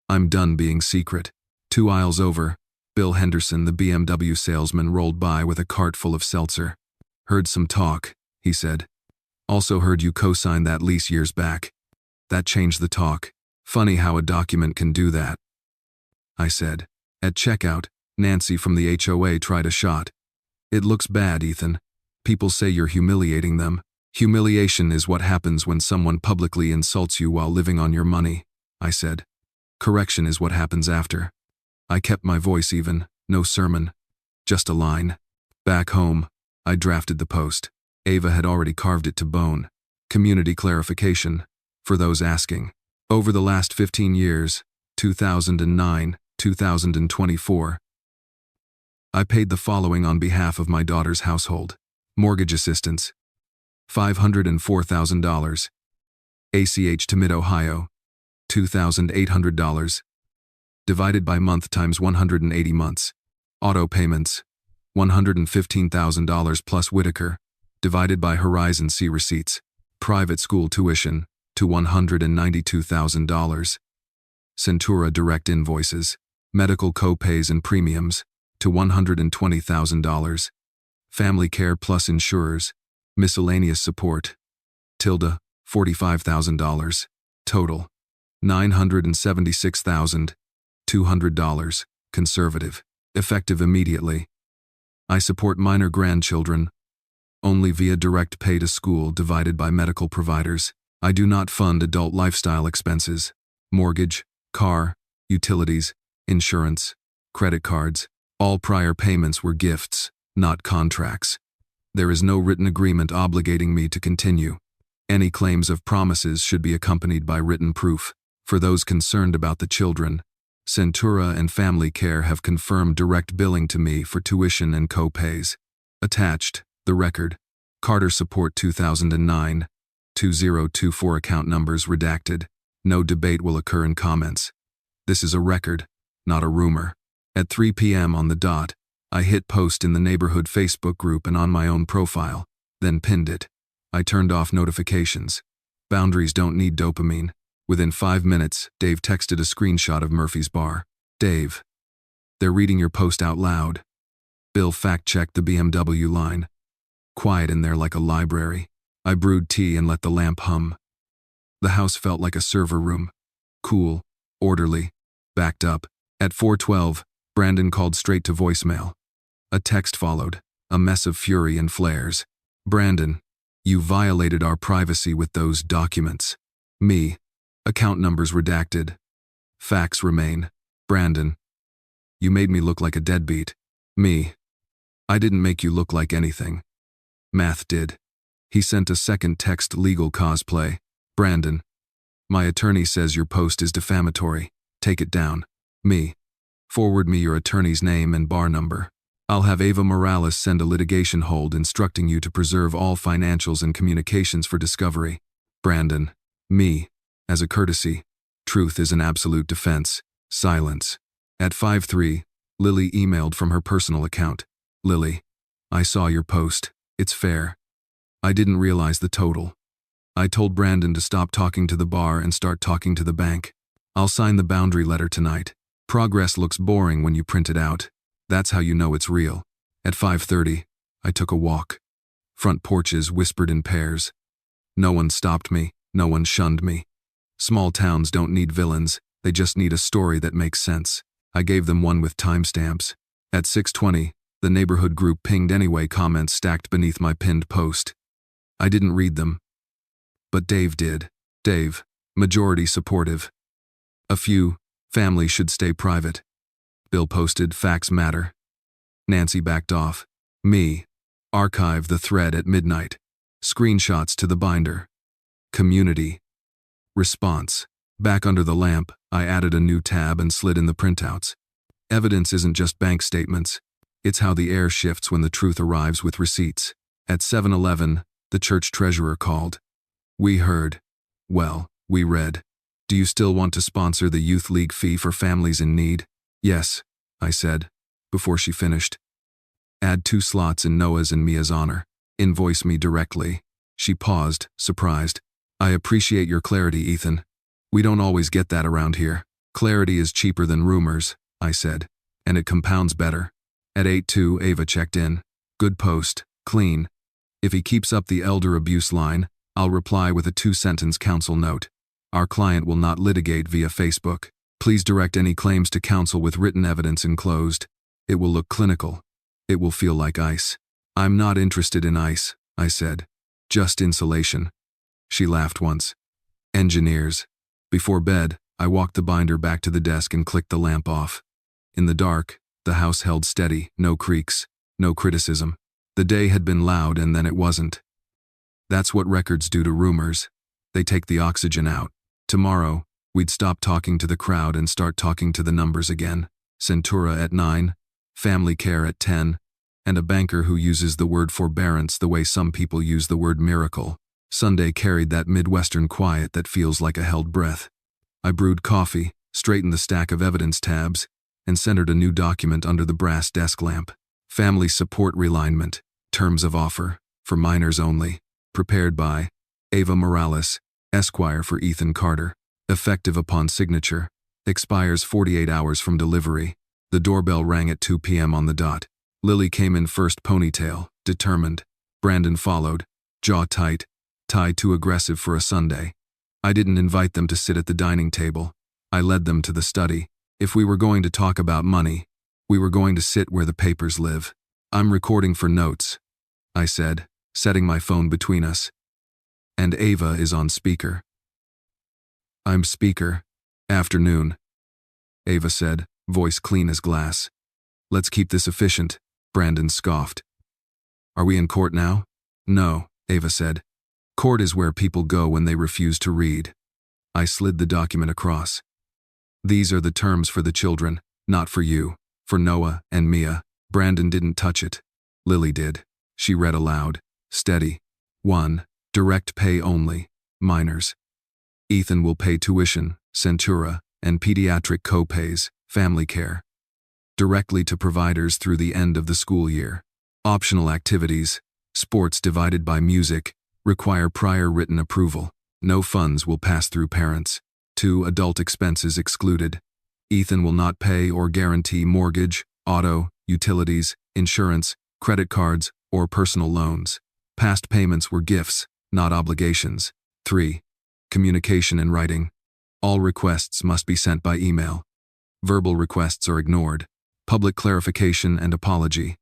I'm done being secret. 2 aisles over, Bill Henderson, the BMW salesman, rolled by with a cart full of seltzer. Heard some talk, he said. Also heard you co-signed that lease years back. That changed the talk. Funny how a document can do that, I said. At checkout, Nancy from the HOA tried a shot. It looks bad, Ethan. People say you're humiliating them. Humiliation is what happens when someone publicly insults you while living on your money, I said. Correction is what happens after. I kept my voice even, no sermon. Just a line. Back home, I drafted the post. Ava had already carved it to bone. Community clarification, for those asking. Over the last 15 years, 2009, 2024, I paid the following on behalf of my daughter's household. Mortgage assistance, $504,000. ACH to Mid-Ohio, $2,800. Divided by month times 180 months. Auto payments, $115,000 plus Whitaker, divided by Horizon C receipts. Private school tuition, to $192,000. Centura direct invoices. Medical co-pays and premiums, to $120,000. Family care plus insurers. Miscellaneous support, $45,000. Total, $976,200. Conservative. Effective immediately. I support minor grandchildren, only via direct pay to school divided by medical providers. I do not fund adult lifestyle expenses. Mortgage, car, utilities, insurance, credit cards. All prior payments were gifts, not contracts. There is no written agreement obligating me to continue. Any claims of promises should be accompanied by written proof. For those concerned about the children, Centura and Family Care have confirmed direct billing to me for tuition and co-pays. Attached, the record. Carter Support 2009-2024 account numbers redacted. No debate will occur in comments. This is a record, not a rumor. At 3 p.m. on the dot, I hit post in the neighborhood Facebook group and on my own profile, then pinned it. I turned off notifications. Boundaries don't need dopamine. Within 5 minutes, Dave texted a screenshot of Murphy's Bar. Dave, they're reading your post out loud. Bill fact-checked the BMW line. Quiet in there like a library. I brewed tea and let the lamp hum. The house felt like a server room. Cool, orderly, backed up. At 4:12, Brandon called straight to voicemail. A text followed, a mess of fury and flares. Brandon, you violated our privacy with those documents. Me, account numbers redacted. Facts remain. Brandon, you made me look like a deadbeat. Me, I didn't make you look like anything. Math did. He sent a second text, legal cosplay. Brandon, my attorney says your post is defamatory. Take it down. Me, forward me your attorney's name and bar number. I'll have Ava Morales send a litigation hold instructing you to preserve all financials and communications for discovery. Brandon, me, as a courtesy, truth is an absolute defense. Silence. At 5:03, Lily emailed from her personal account. Lily, I saw your post. It's fair. I didn't realize the total. I told Brandon to stop talking to the bar and start talking to the bank. I'll sign the boundary letter tonight. Progress looks boring when you print it out. That's how you know it's real. At 5:30, I took a walk. Front porches whispered in pairs. No one stopped me, no one shunned me. Small towns don't need villains, they just need a story that makes sense. I gave them one with timestamps. At 6:20, the neighborhood group pinged anyway comments stacked beneath my pinned post. I didn't read them. But Dave did. Dave, majority supportive. A few, family should stay private. Bill posted, facts matter. Nancy backed off. Me, archive the thread at midnight. Screenshots to the binder. Community. Response. Back under the lamp, I added a new tab and slid in the printouts. Evidence isn't just bank statements. It's how the air shifts when the truth arrives with receipts. At 7:11, the church treasurer called. We heard. Well, we read. Do you still want to sponsor the youth league fee for families in need? Yes, I said, before she finished. Add 2 slots in Noah's and Mia's honor. Invoice me directly. She paused, surprised. I appreciate your clarity, Ethan. We don't always get that around here. Clarity is cheaper than rumors, I said, and it compounds better. At 8:02, Ava checked in. Good post, clean. If he keeps up the elder abuse line, I'll reply with a 2-sentence counsel note. Our client will not litigate via Facebook. Please direct any claims to counsel with written evidence enclosed. It will look clinical. It will feel like ice. I'm not interested in ice, I said. Just insulation. She laughed once. Engineers. Before bed, I walked the binder back to the desk and clicked the lamp off. In the dark, the house held steady, no creaks, no criticism. The day had been loud and then it wasn't. That's what records do to rumors. They take the oxygen out. Tomorrow, we'd stop talking to the crowd and start talking to the numbers again. Centura at 9, family care at 10, and a banker who uses the word forbearance the way some people use the word miracle. Sunday carried that Midwestern quiet that feels like a held breath. I brewed coffee, straightened the stack of evidence tabs, and centered a new document under the brass desk lamp. Family support realignment, terms of offer, for minors only. Prepared by Ava Morales, Esquire for Ethan Carter. Effective upon signature. Expires 48 hours from delivery. The doorbell rang at 2 p.m. on the dot. Lily came in first, ponytail, determined. Brandon followed, jaw tight, tie too aggressive for a Sunday. I didn't invite them to sit at the dining table. I led them to the study. If we were going to talk about money, we were going to sit where the papers live. I'm recording for notes, I said, setting my phone between us. And Ava is on speaker. I'm speaker. Afternoon, Ava said, voice clean as glass. Let's keep this efficient, Brandon scoffed. Are we in court now? No, Ava said. Court is where people go when they refuse to read. I slid the document across. These are the terms for the children, not for you, for Noah and Mia. Brandon didn't touch it. Lily did. She read aloud. Steady. 1. Direct pay only. Minors. Ethan will pay tuition, Centura, and pediatric co-pays, family care. directly to providers through the end of the school year. Optional activities, sports divided by music, require prior written approval. No funds will pass through parents. 2. Adult expenses excluded. Ethan will not pay or guarantee mortgage, auto, utilities, insurance, credit cards, or personal loans. Past payments were gifts, not obligations. 3. Communication in writing. All requests must be sent by email. Verbal requests are ignored. Public clarification and apology.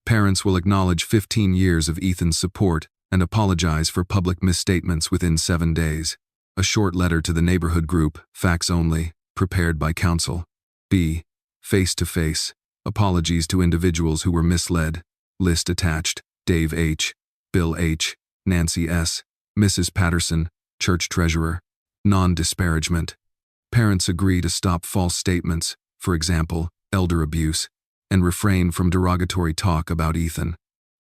Parents will acknowledge 15 years of Ethan's support and apologize for public misstatements within 7 days. A short letter to the neighborhood group, fax only, prepared by counsel. B. Face-to-face. Apologies to individuals who were misled. List attached. Dave H., Bill H., Nancy S., Mrs. Patterson, church treasurer. Non-disparagement. Parents agree to stop false statements, for example, elder abuse, and refrain from derogatory talk about Ethan.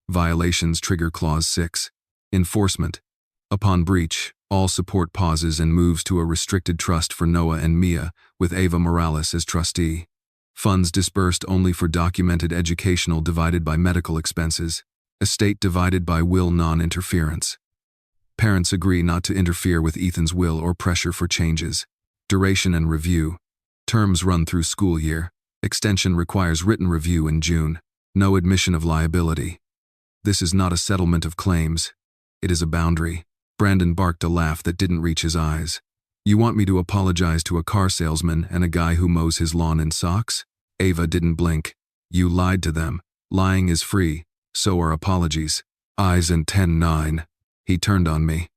Violations trigger Clause 6. Enforcement. Upon breach, all support pauses and moves to a restricted trust for Noah and Mia, with Ava Morales as trustee. Funds disbursed only for documented educational divided by medical expenses. Estate divided by will non-interference. Parents agree not to interfere with Ethan's will or pressure for changes. Duration and review. Terms run through school year. Extension requires written review in June. No admission of liability. This is not a settlement of claims. It is a boundary. Brandon barked a laugh that didn't reach his eyes. You want me to apologize to a car salesman and a guy who mows his lawn in socks? Ava didn't blink. You lied to them. Lying is free. So are apologies. Eyes and 10-9. He turned on me.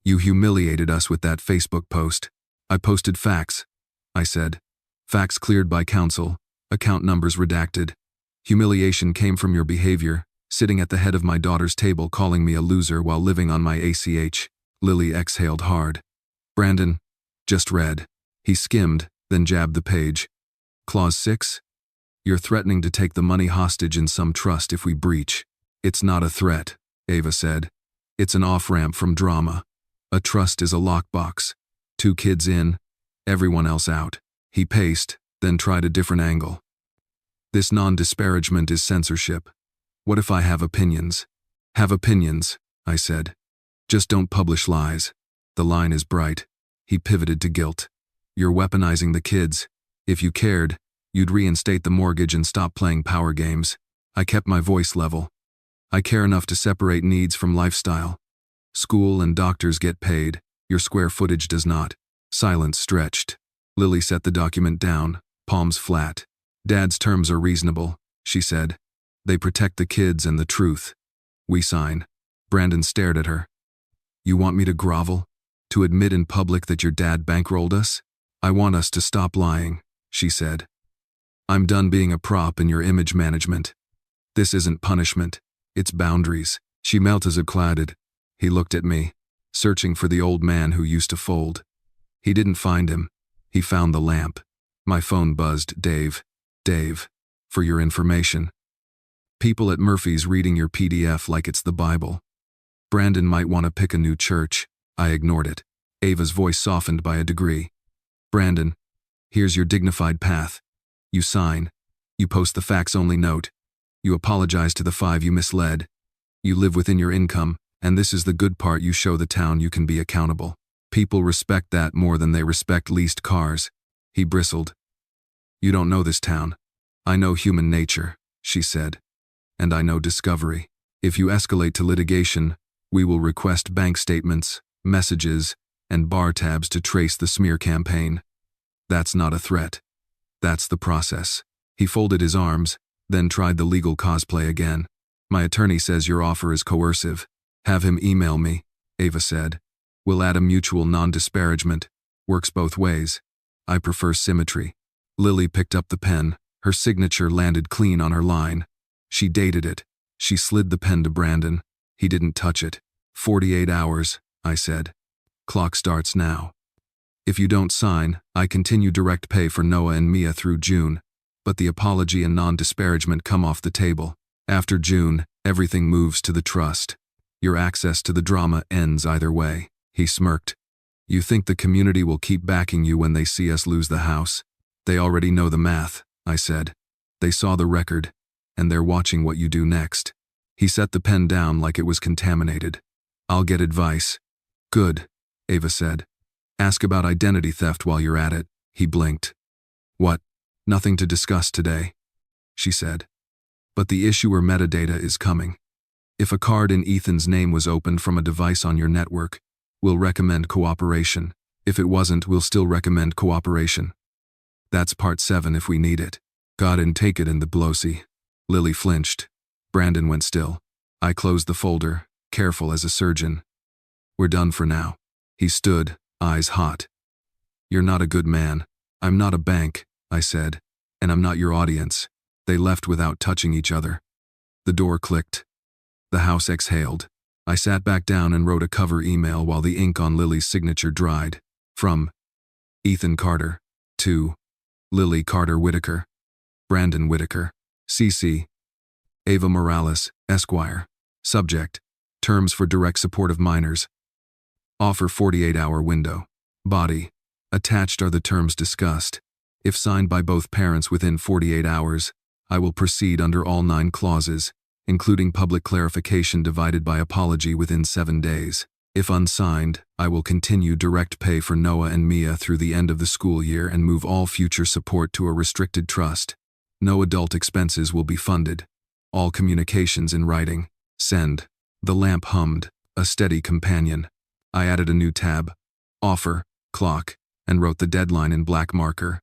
You humiliated us with that Facebook post. I posted facts, I said. Facts cleared by counsel, account numbers redacted. Humiliation came from your behavior, sitting at the head of my daughter's table calling me a loser while living on my ACH. Lily exhaled hard. Brandon, just read. He skimmed, then jabbed the page. Clause 6. You're threatening to take the money hostage in some trust if we breach. It's not a threat, Ava said. It's an off-ramp from drama. A trust is a lockbox. 2 kids in, everyone else out. He paced, then tried a different angle. This non-disparagement is censorship. What if I have opinions? Have opinions, I said. Just don't publish lies. The line is bright. He pivoted to guilt. You're weaponizing the kids. If you cared, you'd reinstate the mortgage and stop playing power games. I kept my voice level. I care enough to separate needs from lifestyle. School and doctors get paid. Your square footage does not. Silence stretched. Lily set the document down, palms flat. Dad's terms are reasonable, she said. They protect the kids and the truth. We sign. Brandon stared at her. You want me to grovel? To admit in public that your dad bankrolled us? I want us to stop lying, she said. I'm done being a prop in your image management. This isn't punishment. It's boundaries. She melted. He looked at me, searching for the old man who used to fold. He didn't find him. He found the lamp. My phone buzzed. Dave. Dave. For your information. People at Murphy's reading your PDF like it's the Bible. Brandon might want to pick a new church. I ignored it. Ava's voice softened by a degree. Brandon, here's your dignified path. You sign. You post the facts-only note. You apologize to the 5 you misled. You live within your income, and this is the good part, you show the town you can be accountable. People respect that more than they respect leased cars. He bristled. You don't know this town. I know human nature, she said. And I know discovery. If you escalate to litigation, we will request bank statements, messages, and bar tabs to trace the smear campaign. That's not a threat. That's the process. He folded his arms, then tried the legal cosplay again. My attorney says your offer is coercive. Have him email me, Ava said. We'll add a mutual non-disparagement. Works both ways. I prefer symmetry. Lily picked up the pen. Her signature landed clean on her line. She dated it. She slid the pen to Brandon. He didn't touch it. 48 hours, I said. Clock starts now. If you don't sign, I continue direct pay for Noah and Mia through June, but the apology and non-disparagement come off the table. After June, everything moves to the trust. Your access to the drama ends either way. He smirked. You think the community will keep backing you when they see us lose the house? They already know the math, I said. They saw the record, and they're watching what you do next. He set the pen down like it was contaminated. I'll get advice. Good, Ava said. Ask about identity theft while you're at it. He blinked. What? Nothing to discuss today, she said. But the issuer metadata is coming. If a card in Ethan's name was opened from a device on your network, we'll recommend cooperation. If it wasn't, we'll still recommend cooperation. That's part 7 if we need it. Got and take it in the Blossy. Lily flinched. Brandon went still. I closed the folder, careful as a surgeon. We're done for now. He stood, eyes hot. You're not a good man. I'm not a bank, I said, and I'm not your audience. They left without touching each other. The door clicked. The house exhaled. I sat back down and wrote a cover email while the ink on Lily's signature dried. From Ethan Carter to Lily Carter Whitaker, Brandon Whitaker, CC, Ava Morales, Esquire. Subject, terms for direct support of minors. Offer 48-hour window. Body, attached are the terms discussed. If signed by both parents within 48 hours, I will proceed under all 9 clauses, including public clarification divided by apology within 7 days. If unsigned, I will continue direct pay for Noah and Mia through the end of the school year and move all future support to a restricted trust. No adult expenses will be funded. All communications in writing. Send. The lamp hummed, a steady companion. I added a new tab. Offer, clock, and wrote the deadline in black marker.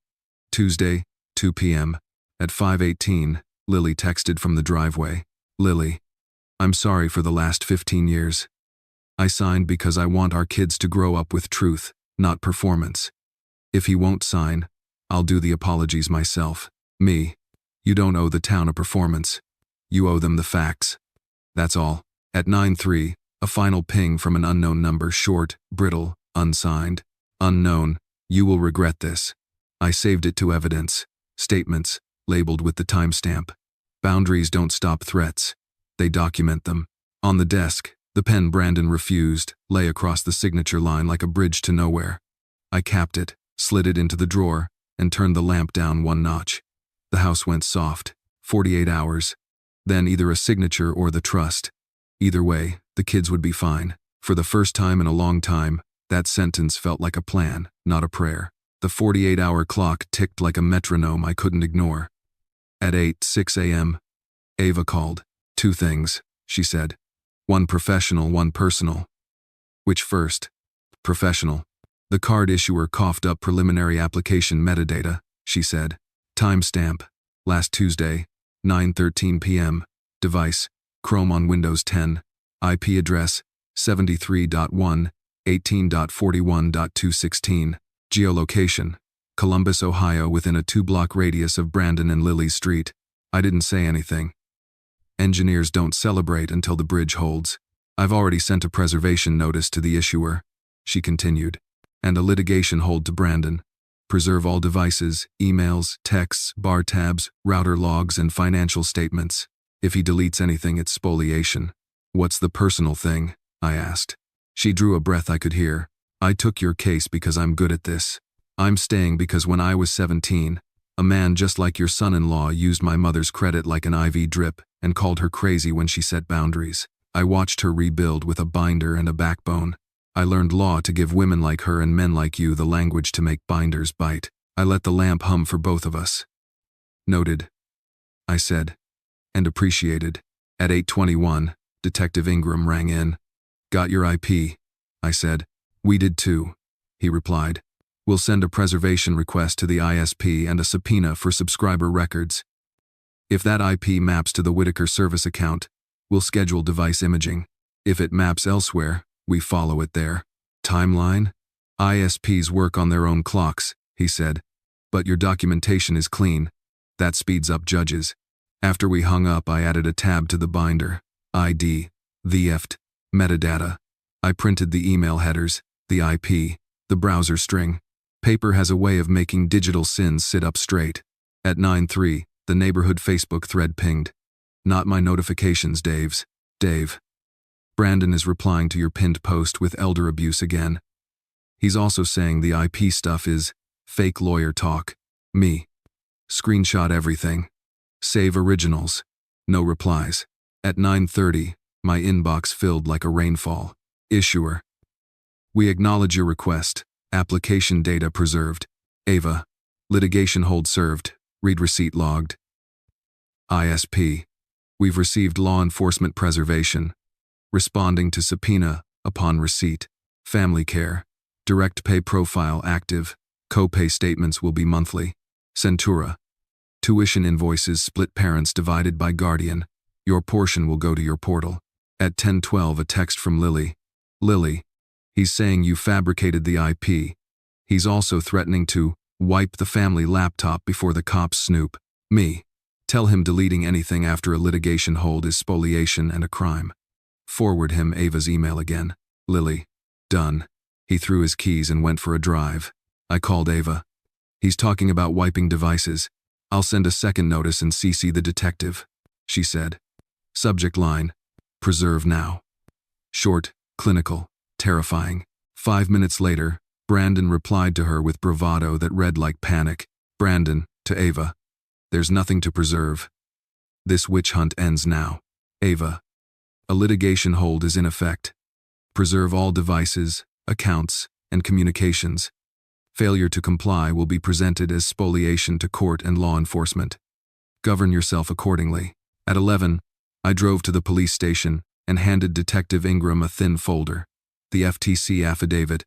Tuesday, 2 p.m. At 5:18, Lily texted from the driveway. Lily, I'm sorry for the last 15 years. I signed because I want our kids to grow up with truth, not performance. If he won't sign, I'll do the apologies myself. Me. You don't owe the town a performance. You owe them the facts. That's all. At 9:03, a final ping from an unknown number, short, brittle, unsigned. Unknown, you will regret this. I saved it to evidence. Statements, labeled with the timestamp. Boundaries don't stop threats. They document them. On the desk, the pen Brandon refused lay across the signature line like a bridge to nowhere. I capped it, slid it into the drawer, and turned the lamp down 1 notch. The house went soft. 48 hours. Then either a signature or the trust. Either way, the kids would be fine. For the first time in a long time, that sentence felt like a plan, not a prayer. The 48-hour clock ticked like a metronome I couldn't ignore. At 8:06 a.m., Ava called. 2 things, she said. 1 professional, 1 personal. Which first? Professional. The card issuer coughed up preliminary application metadata, she said. Timestamp, last Tuesday, 9:13 p.m. Device, Chrome on Windows 10. IP address, 73.1, 18.41.216. Geolocation, Columbus, Ohio, within a 2-block radius of Brandon and Lily's street. I didn't say anything. Engineers don't celebrate until the bridge holds. I've already sent a preservation notice to the issuer, she continued, and a litigation hold to Brandon. Preserve all devices, emails, texts, bar tabs, router logs, and financial statements. If he deletes anything, it's spoliation. What's the personal thing? I asked. She drew a breath I could hear. I took your case because I'm good at this. I'm staying because when I was 17, a man just like your son-in-law used my mother's credit like an IV drip and called her crazy when she set boundaries. I watched her rebuild with a binder and a backbone. I learned law to give women like her and men like you the language to make binders bite. I let the lamp hum for both of us. Noted, I said, and appreciated. At 8:21, Detective Ingram rang in. Got your IP, I said. We did too, he replied. We'll send a preservation request to the ISP and a subpoena for subscriber records. If that IP maps to the Whitaker service account, we'll schedule device imaging. If it maps elsewhere, we follow it there. Timeline? ISPs work on their own clocks, he said. But your documentation is clean. That speeds up judges. After we hung up, I added a tab to the binder. ID, theft, metadata. I printed the email headers, the IP, the browser string. Paper has a way of making digital sins sit up straight. At 9:03, the neighborhood Facebook thread pinged. Not my notifications, Dave. Brandon is replying to your pinned post with elder abuse again. He's also saying the IP stuff is fake lawyer talk. Me. Screenshot everything. Save originals. No replies. At 9:30, my inbox filled like a rainfall. Issuer. We acknowledge your request. Application data preserved. Ava. Litigation hold served. Read receipt logged. ISP. We've received law enforcement preservation. Responding to subpoena upon receipt. Family care. Direct pay profile active. Copay statements will be monthly. Centura. Tuition invoices split parents divided by guardian. Your portion will go to your portal. At 10:12, a text from Lily. Lily. He's saying you fabricated the IP. He's also threatening to wipe the family laptop before the cops snoop. Me. Tell him deleting anything after a litigation hold is spoliation and a crime. Forward him Ava's email again. Lily. Done. He threw his keys and went for a drive. I called Ava. He's talking about wiping devices. I'll send a second notice and CC the detective, she said. Subject line. Preserve now. Short, clinical, terrifying. 5 minutes later, Brandon replied to her with bravado that read like panic. Brandon, to Ava. There's nothing to preserve. This witch hunt ends now. Ava. A litigation hold is in effect. Preserve all devices, accounts, and communications. Failure to comply will be presented as spoliation to court and law enforcement. Govern yourself accordingly. At 11, I drove to the police station and handed Detective Ingram a thin folder. The FTC affidavit,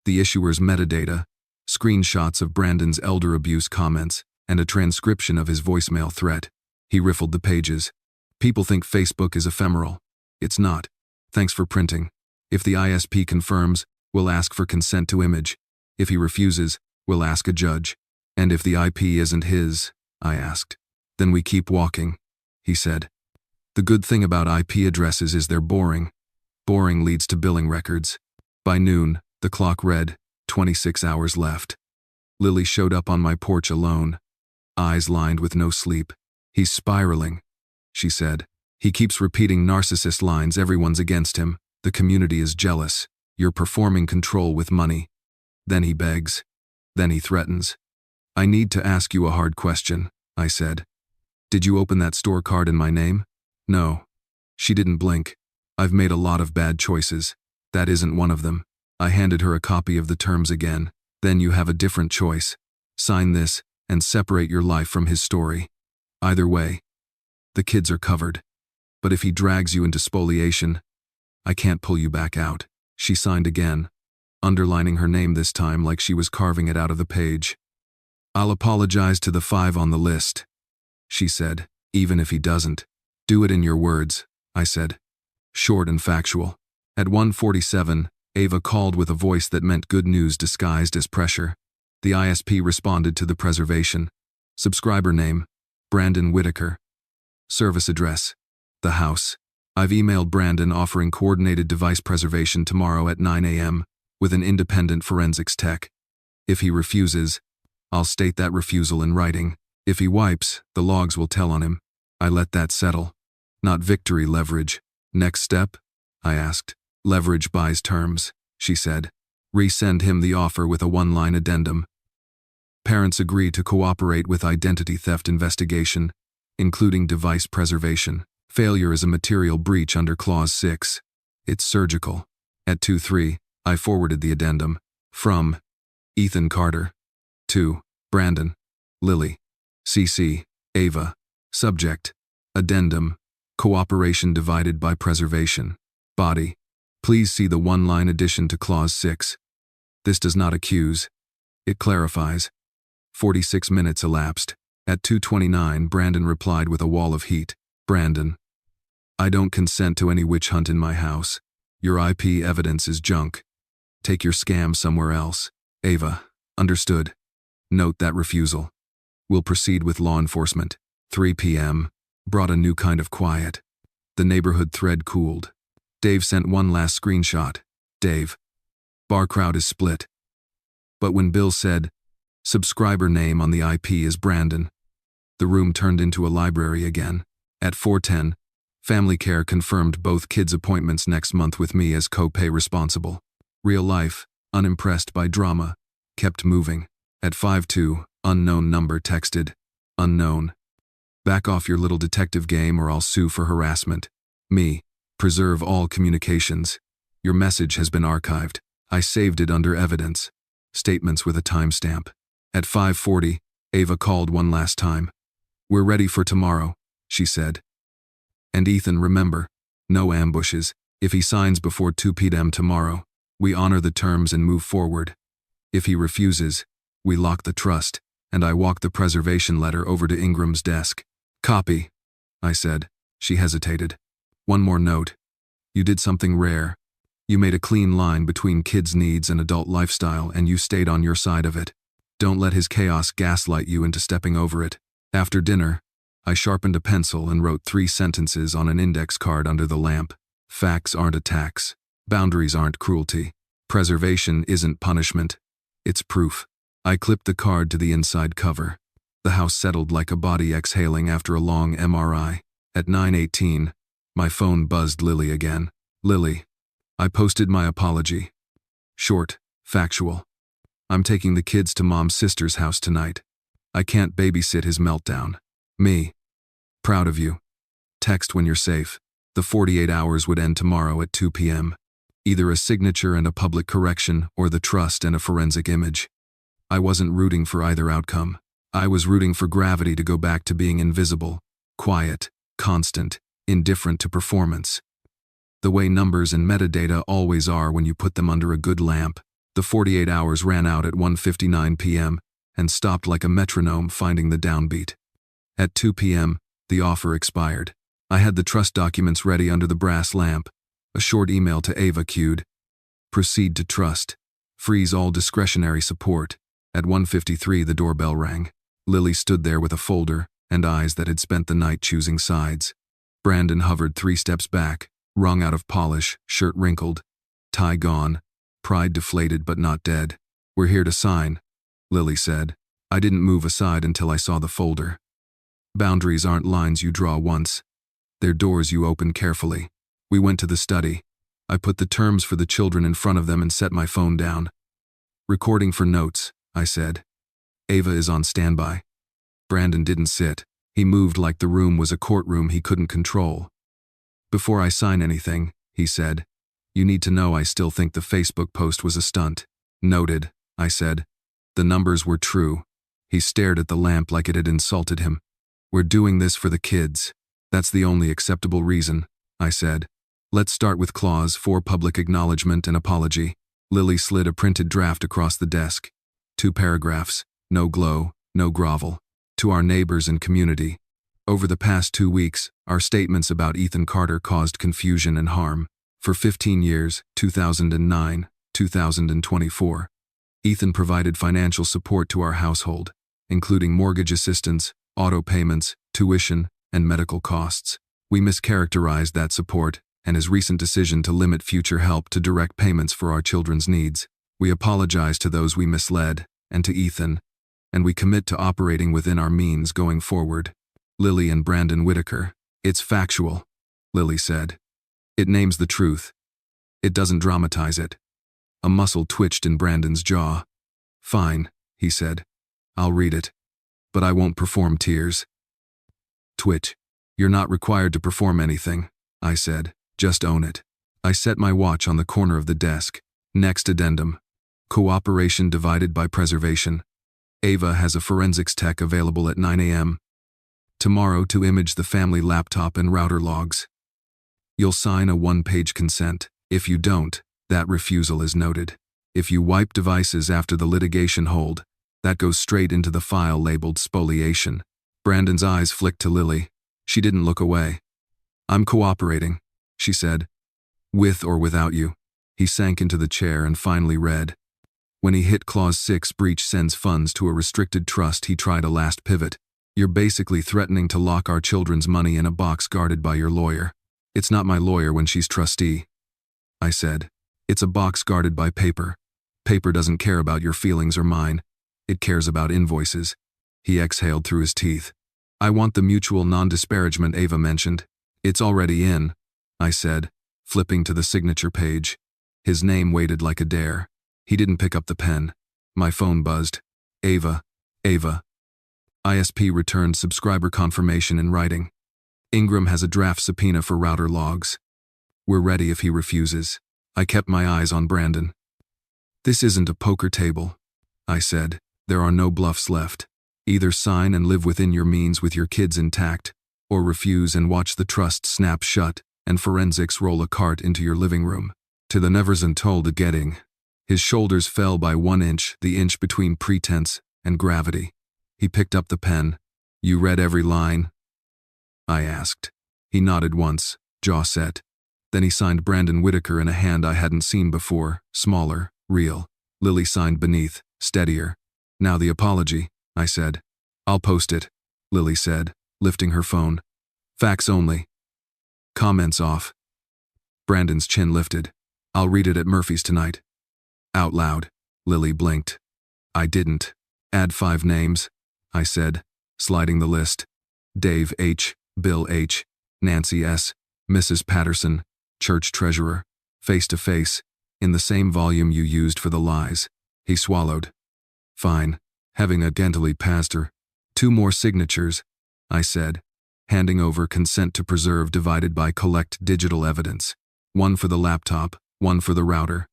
the issuer's metadata, screenshots of Brandon's elder abuse comments, and a transcription of his voicemail threat. He riffled the pages. People think Facebook is ephemeral. It's not. Thanks for printing. If the ISP confirms, we'll ask for consent to image. If he refuses, we'll ask a judge. And if the IP isn't his, I asked. Then we keep walking, he said. The good thing about IP addresses is they're boring. Boring leads to billing records. By noon, the clock read, 26 hours left. Lily showed up on my porch alone, eyes lined with no sleep. He's spiraling, she said. He keeps repeating narcissist lines. Everyone's against him. The community is jealous. You're performing control with money. Then he begs. Then he threatens. I need to ask you a hard question, I said. Did you open that store card in my name? No. She didn't blink. I've made a lot of bad choices. That isn't one of them. I handed her a copy of the terms again. Then you have a different choice. Sign this and separate your life from his story. Either way, the kids are covered. But if he drags you into spoliation, I can't pull you back out. She signed again, underlining her name this time like she was carving it out of the page. I'll apologize to the 5 on the list, she said, even if he doesn't. Do it in your words, I said. Short and factual. At 1:47, Ava called with a voice that meant good news disguised as pressure. The ISP responded to the preservation. Subscriber name, Brandon Whitaker. Service address, the house. I've emailed Brandon offering coordinated device preservation tomorrow at 9 a.m. with an independent forensics tech. If he refuses, I'll state that refusal in writing. If he wipes, the logs will tell on him. I let that settle. Not victory leverage. Next step? I asked. Leverage buys terms, she said. Resend him the offer with a 1-line addendum. Parents agree to cooperate with identity theft investigation, including device preservation. Failure is a material breach under Clause 6. It's surgical. At 2:03, I forwarded the addendum. From Ethan Carter. To Brandon. Lily. CC. Ava. Subject. Addendum. Cooperation divided by preservation. Body. Please see the 1-line addition to Clause 6. This does not accuse. It clarifies. 46 minutes elapsed. At 2:29, Brandon replied with a wall of heat. Brandon. I don't consent to any witch hunt in my house. Your IP evidence is junk. Take your scam somewhere else. Ava. Understood. Note that refusal. We'll proceed with law enforcement. 3 p.m. brought a new kind of quiet. The neighborhood thread cooled. Dave sent one last screenshot. Dave. Bar crowd is split. But when Bill said, subscriber name on the IP is Brandon, the room turned into a library again. At 4:10, Family Care confirmed both kids' appointments next month with me as co-pay responsible. Real life, unimpressed by drama, kept moving. At 5:02, unknown number texted. Unknown. Back off your little detective game or I'll sue for harassment. Me. Preserve all communications. Your message has been archived. I saved it under evidence. Statements with a timestamp. At 5:40, Ava called one last time. We're ready for tomorrow, she said. And Ethan, remember, no ambushes. If he signs before 2 p.m. tomorrow, we honor the terms and move forward. If he refuses, we lock the trust, and I walk the preservation letter over to Ingram's desk. Copy, I said. She hesitated. One more note. You did something rare. You made a clean line between kids' needs and adult lifestyle, and you stayed on your side of it. Don't let his chaos gaslight you into stepping over it. After dinner, I sharpened a pencil and wrote 3 sentences on an index card under the lamp. Facts aren't attacks. Boundaries aren't cruelty. Preservation isn't punishment. It's proof. I clipped the card to the inside cover. The house settled like a body exhaling after a long MRI. At 9:18, my phone buzzed Lily again. Lily. I posted my apology. Short, factual. I'm taking the kids to Mom's sister's house tonight. I can't babysit his meltdown. Me. Proud of you. Text when you're safe. The 48 hours would end tomorrow at 2 p.m. Either a signature and a public correction or the trust and a forensic image. I wasn't rooting for either outcome. I was rooting for gravity to go back to being invisible, quiet, constant, indifferent to performance. The way numbers and metadata always are when you put them under a good lamp. The 48 hours ran out at 1:59 p.m. and stopped like a metronome finding the downbeat. At 2 p.m., the offer expired. I had the trust documents ready under the brass lamp. A short email to Ava queued. Proceed to trust. Freeze all discretionary support. At 1:53, the doorbell rang. Lily stood there with a folder and eyes that had spent the night choosing sides. Brandon hovered 3 steps back, wrung out of polish, shirt wrinkled, tie gone, pride deflated but not dead. We're here to sign, Lily said. I didn't move aside until I saw the folder. Boundaries aren't lines you draw once. They're doors you open carefully. We went to the study. I put the terms for the children in front of them and set my phone down. Recording for notes, I said. Ava is on standby. Brandon didn't sit. He moved like the room was a courtroom he couldn't control. Before I sign anything, he said, you need to know I still think the Facebook post was a stunt. Noted, I said. The numbers were true. He stared at the lamp like it had insulted him. We're doing this for the kids. That's the only acceptable reason, I said. Let's start with clause 4, public acknowledgement and apology. Lily slid a printed draft across the desk. 2 paragraphs, no glow, no grovel. To our neighbors and community. Over the past 2 weeks, our statements about Ethan Carter caused confusion and harm. For 15 years, 2009, 2024, Ethan provided financial support to our household, including mortgage assistance, auto payments, tuition, and medical costs. We mischaracterized that support and his recent decision to limit future help to direct payments for our children's needs. We apologize to those we misled, and to Ethan, and we commit to operating within our means going forward. Lily and Brandon Whitaker. It's factual, Lily said. It names the truth. It doesn't dramatize it. A muscle twitched in Brandon's jaw. Fine, he said. I'll read it. But I won't perform tears. Twitch. You're not required to perform anything, I said. Just own it. I set my watch on the corner of the desk. Next addendum. Cooperation divided by preservation. Ava has a forensics tech available at 9 a.m. tomorrow to image the family laptop and router logs. You'll sign a 1-page consent. If you don't, that refusal is noted. If you wipe devices after the litigation hold, that goes straight into the file labeled spoliation. Brandon's eyes flicked to Lily. She didn't look away. I'm cooperating, she said. With or without you. He sank into the chair and finally read. When he hit Clause 6, breach sends funds to a restricted trust, he tried a last pivot. You're basically threatening to lock our children's money in a box guarded by your lawyer. It's not my lawyer when she's trustee, I said. It's a box guarded by paper. Paper doesn't care about your feelings or mine. It cares about invoices. He exhaled through his teeth. I want the mutual non-disparagement Ava mentioned. It's already in, I said, flipping to the signature page. His name waited like a dare. He didn't pick up the pen. My phone buzzed. Ava. ISP returned subscriber confirmation in writing. Ingram has a draft subpoena for router logs. We're ready if he refuses. I kept my eyes on Brandon. This isn't a poker table, I said. There are no bluffs left. Either sign and live within your means with your kids intact, or refuse and watch the trust snap shut and forensics roll a cart into your living room. To the never-told getting. His shoulders fell by 1 inch, the inch between pretense and gravity. He picked up the pen. You read every line? I asked. He nodded once, jaw set. Then he signed Brandon Whitaker in a hand I hadn't seen before, smaller, real. Lily signed beneath, steadier. Now the apology, I said. I'll post it, Lily said, lifting her phone. Facts only. Comments off. Brandon's chin lifted. I'll read it at Murphy's tonight. Out loud, Lily blinked. I didn't. Add 5 names, I said, sliding the list. Dave H., Bill H., Nancy S., Mrs. Patterson, church treasurer, face to face, in the same volume you used for the lies. He swallowed. Fine, having accidentally passed her. 2 more signatures, I said, handing over consent to preserve divided by collect digital evidence. 1 for the laptop, 1 for the router.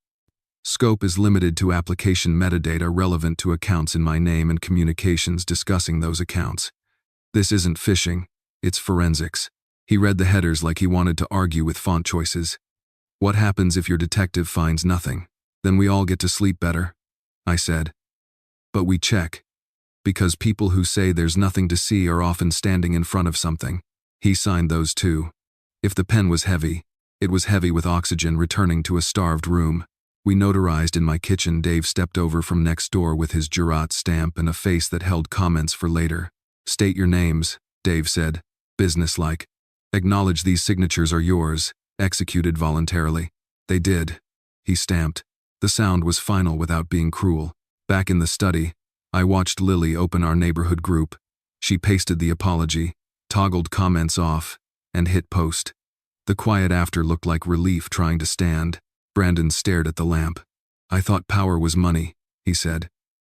Scope is limited to application metadata relevant to accounts in my name and communications discussing those accounts. This isn't phishing, it's forensics. He read the headers like he wanted to argue with font choices. What happens if your detective finds nothing? Then we all get to sleep better, I said. But we check. Because people who say there's nothing to see are often standing in front of something. He signed those too. If the pen was heavy, it was heavy with oxygen returning to a starved room. We notarized in my kitchen. Dave stepped over from next door with his jurat stamp and a face that held comments for later. State your names, Dave said, businesslike. Acknowledge these signatures are yours, executed voluntarily. They did. He stamped. The sound was final without being cruel. Back in the study, I watched Lily open our neighborhood group. She pasted the apology, toggled comments off, and hit post. The quiet after looked like relief trying to stand. Brandon stared at the lamp. I thought power was money, he said.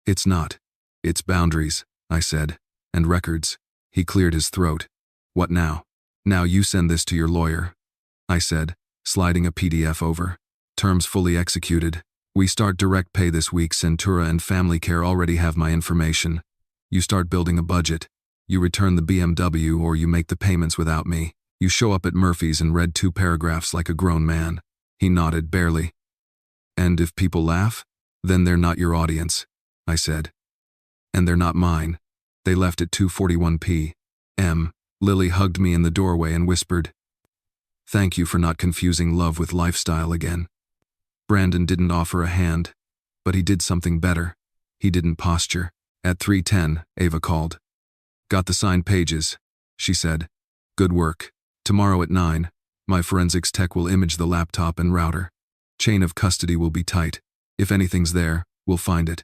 It's not. It's boundaries, I said. And records. He cleared his throat. What now? Now you send this to your lawyer, I said, sliding a PDF over. Terms fully executed. We start direct pay this week. Centura and Family Care already have my information. You start building a budget. You return the BMW or you make the payments without me. You show up at Murphy's and read 2 paragraphs like a grown man. He nodded barely. And if people laugh, then they're not your audience, I said. And they're not mine. They left at 2:41 p.m. Lily hugged me in the doorway and whispered, Thank you for not confusing love with lifestyle again. Brandon didn't offer a hand, but he did something better. He didn't posture. At 3:10, Ava called. Got the signed pages, she said. Good work. Tomorrow at 9, my forensics tech will image the laptop and router. Chain of custody will be tight. If anything's there, we'll find it.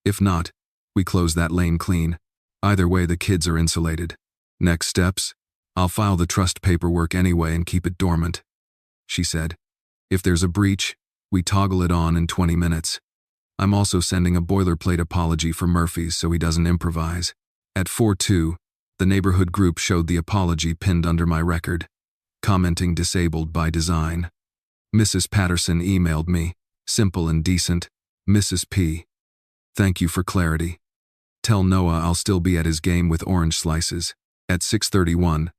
If not, we close that lane clean. Either way, the kids are insulated. Next steps? I'll file the trust paperwork anyway and keep it dormant, she said. If there's a breach, we toggle it on in 20 minutes. I'm also sending a boilerplate apology for Murphy's so he doesn't improvise. At 4:02, the neighborhood group showed the apology pinned under my record, commenting disabled by design. Mrs. Patterson emailed me, simple and decent, Mrs. P. Thank you for clarity. Tell Noah I'll still be at his game with orange slices. At 6:31,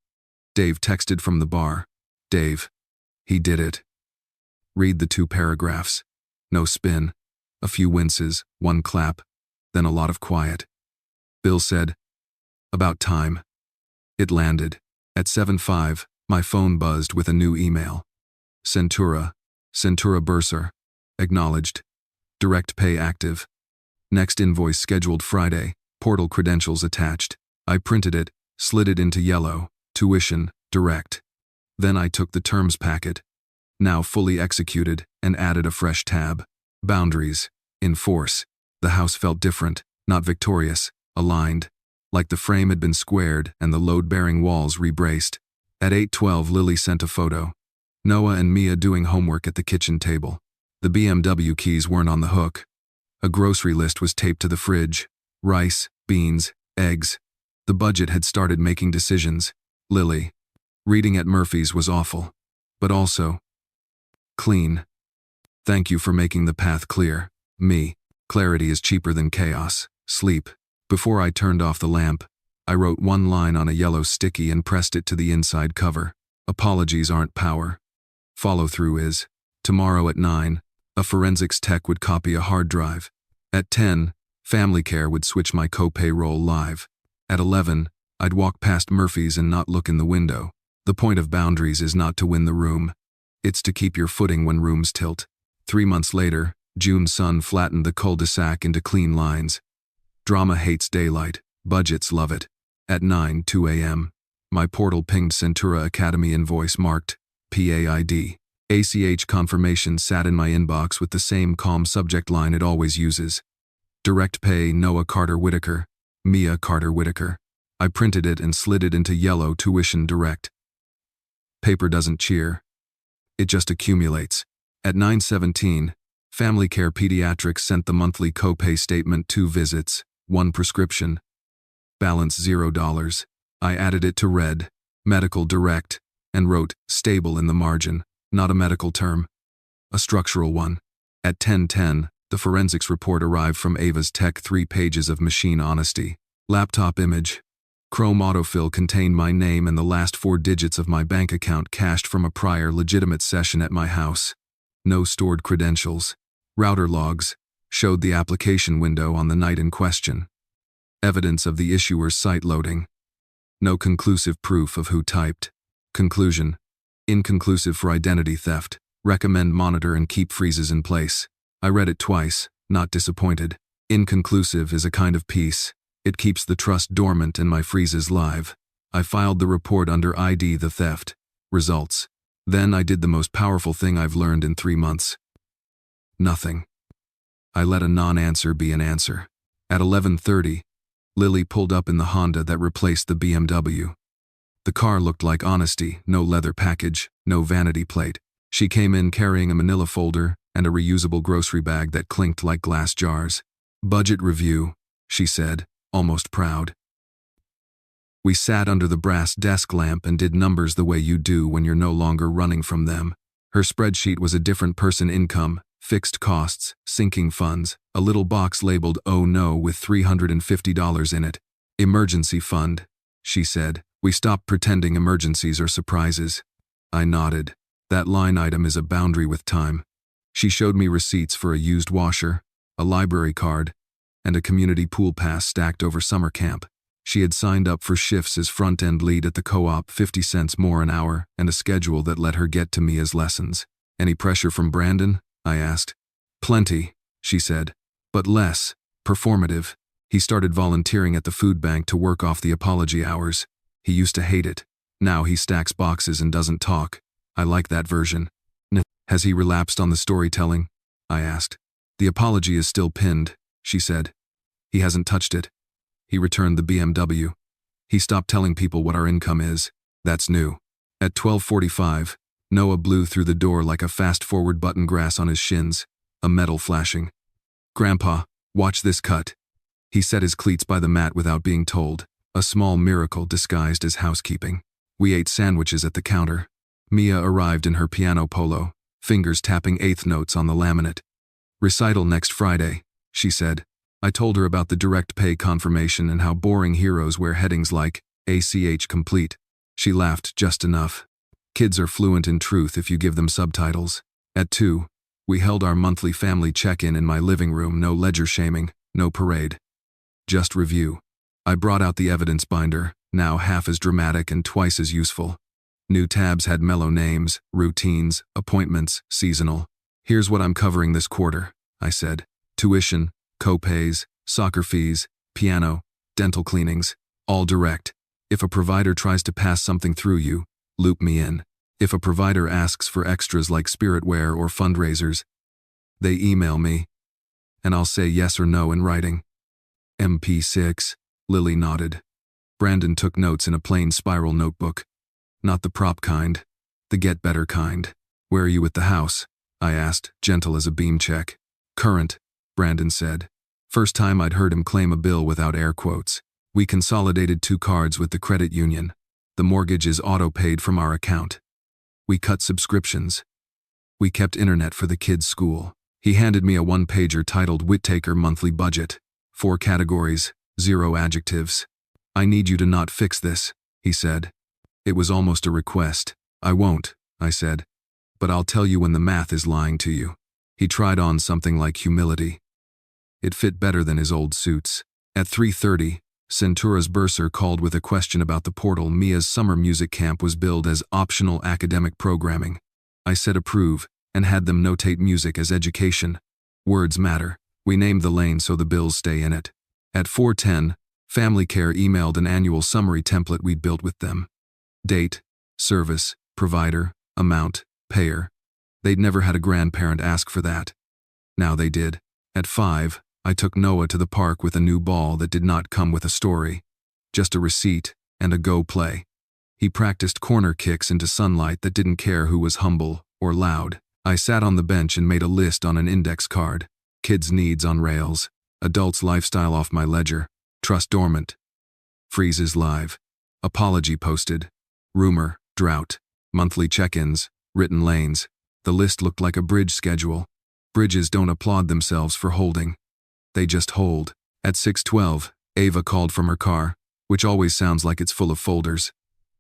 Dave texted from the bar. Dave. He did it. Read the 2 paragraphs. No spin. A few winces, 1 clap, then a lot of quiet. Bill said, About time. It landed. At 7:05, my phone buzzed with a new email. Centura Bursar. Acknowledged. Direct pay active. Next invoice scheduled Friday. Portal credentials attached. I printed it, slid it into yellow. Tuition, direct. Then I took the terms packet, now fully executed, and added a fresh tab. Boundaries. In force. The house felt different, not victorious, aligned. Like the frame had been squared and the load-bearing walls rebraced. At 8:12, Lily sent a photo. Noah and Mia doing homework at the kitchen table. The BMW keys weren't on the hook. A grocery list was taped to the fridge. Rice, beans, eggs. The budget had started making decisions. Lily. Reading at Murphy's was awful. But also clean. Thank you for making the path clear. Me. Clarity is cheaper than chaos. Sleep. Before I turned off the lamp, I wrote one line on a yellow sticky and pressed it to the inside cover. Apologies aren't power. Follow-through is. Tomorrow at 9, a forensics tech would copy a hard drive. At 10, family care would switch my co-payroll live. At 11, I'd walk past Murphy's and not look in the window. The point of boundaries is not to win the room. It's to keep your footing when rooms tilt. 3 months later, June's sun flattened the cul-de-sac into clean lines. Drama hates daylight. Budgets love it. At 9:02 a.m., my portal pinged Centura Academy invoice marked PAID. ACH confirmation sat in my inbox with the same calm subject line it always uses. Direct pay Noah Carter Whitaker, Mia Carter Whitaker. I printed it and slid it into yellow tuition direct. Paper doesn't cheer. It just accumulates. At 9:17, Family Care Pediatrics sent the monthly copay statement, 2 visits, 1 prescription. Balance $0. I added it to red, medical direct, and wrote stable in the margin, not a medical term, a structural one. At 10:10, the forensics report arrived from Ava's Tech, 3 pages of machine honesty. Laptop image. Chrome autofill contained my name and the last 4 digits of my bank account cached from a prior legitimate session at my house. No stored credentials. Router logs showed the application window on the night in question. Evidence of the issuer's site loading. No conclusive proof of who typed. Conclusion. Inconclusive for identity theft. Recommend monitor and keep freezes in place. I read it twice, not disappointed. Inconclusive is a kind of peace. It keeps the trust dormant and my freezes live. I filed the report under ID the theft. Results. Then I did the most powerful thing I've learned in 3 months. Nothing. I let a non-answer be an answer. At 11:30, Lily pulled up in the Honda that replaced the BMW. The car looked like honesty, no leather package, no vanity plate. She came in carrying a manila folder and a reusable grocery bag that clinked like glass jars. Budget review, she said, almost proud. We sat under the brass desk lamp and did numbers the way you do when you're no longer running from them. Her spreadsheet was a different person income, fixed costs, sinking funds, a little box labeled "Oh no" with $350 in it. Emergency fund, she said. We stopped pretending emergencies are surprises. I nodded. That line item is a boundary with time. She showed me receipts for a used washer, a library card, and a community pool pass stacked over summer camp. She had signed up for shifts as front-end lead at the co-op, 50 cents more an hour, and a schedule that let her get to me as lessons. Any pressure from Brandon? I asked. Plenty, she said, but less performative. He started volunteering at the food bank to work off the apology hours. He used to hate it. Now he stacks boxes and doesn't talk. I like that version. Has he relapsed on the storytelling? I asked. The apology is still pinned, she said. He hasn't touched it. He returned the BMW. He stopped telling people what our income is. That's new. At 12:45, Noah blew through the door like a fast-forward button, grass on his shins, a metal flashing. Grandpa, watch this cut. He set his cleats by the mat without being told, a small miracle disguised as housekeeping. We ate sandwiches at the counter. Mia arrived in her piano polo, fingers tapping eighth notes on the laminate. Recital next Friday, she said. I told her about the direct pay confirmation and how boring heroes wear headings like ACH complete. She laughed just enough. Kids are fluent in truth if you give them subtitles. At 2, we held our monthly family check-in in my living room, no ledger shaming, no parade. Just review. I brought out the evidence binder, now half as dramatic and twice as useful. New tabs had mellow names, routines, appointments, seasonal. Here's what I'm covering this quarter, I said. Tuition, co-pays, soccer fees, piano, dental cleanings, all direct. If a provider tries to pass something through you, loop me in. If a provider asks for extras like spiritware or fundraisers, they email me, and I'll say yes or no in writing. MP6, Lily nodded. Brandon took notes in a plain spiral notebook. Not the prop kind, the get better kind. Where are you with the house? I asked, gentle as a beam check. Current, Brandon said. First time I'd heard him claim a bill without air quotes. We consolidated 2 cards with the credit union. The mortgage is auto-paid from our account. We cut subscriptions. We kept internet for the kids' school. He handed me a 1-pager titled Whittaker Monthly Budget. 4 categories, 0 adjectives. I need you to not fix this, he said. It was almost a request. I won't, I said. But I'll tell you when the math is lying to you. He tried on something like humility. It fit better than his old suits. At 3:30, Centura's bursar called with a question about the portal. Mia's summer music camp was billed as optional academic programming. I said approve, and had them notate music as education. Words matter. We named the lane so the bills stay in it. At 4:10, Family Care emailed an annual summary template we'd built with them. Date, service, provider, amount, payer. They'd never had a grandparent ask for that. Now they did. At 5, I took Noah to the park with a new ball that did not come with a story. Just a receipt and a go play. He practiced corner kicks into sunlight that didn't care who was humble or loud. I sat on the bench and made a list on an index card. Kids' needs on rails. Adults' lifestyle off my ledger. Trust dormant. Freezes live. Apology posted. Rumor, drought. Monthly check-ins. Written lanes. The list looked like a bridge schedule. Bridges don't applaud themselves for holding. They just hold. At 6:12, Ava called from her car, which always sounds like it's full of folders.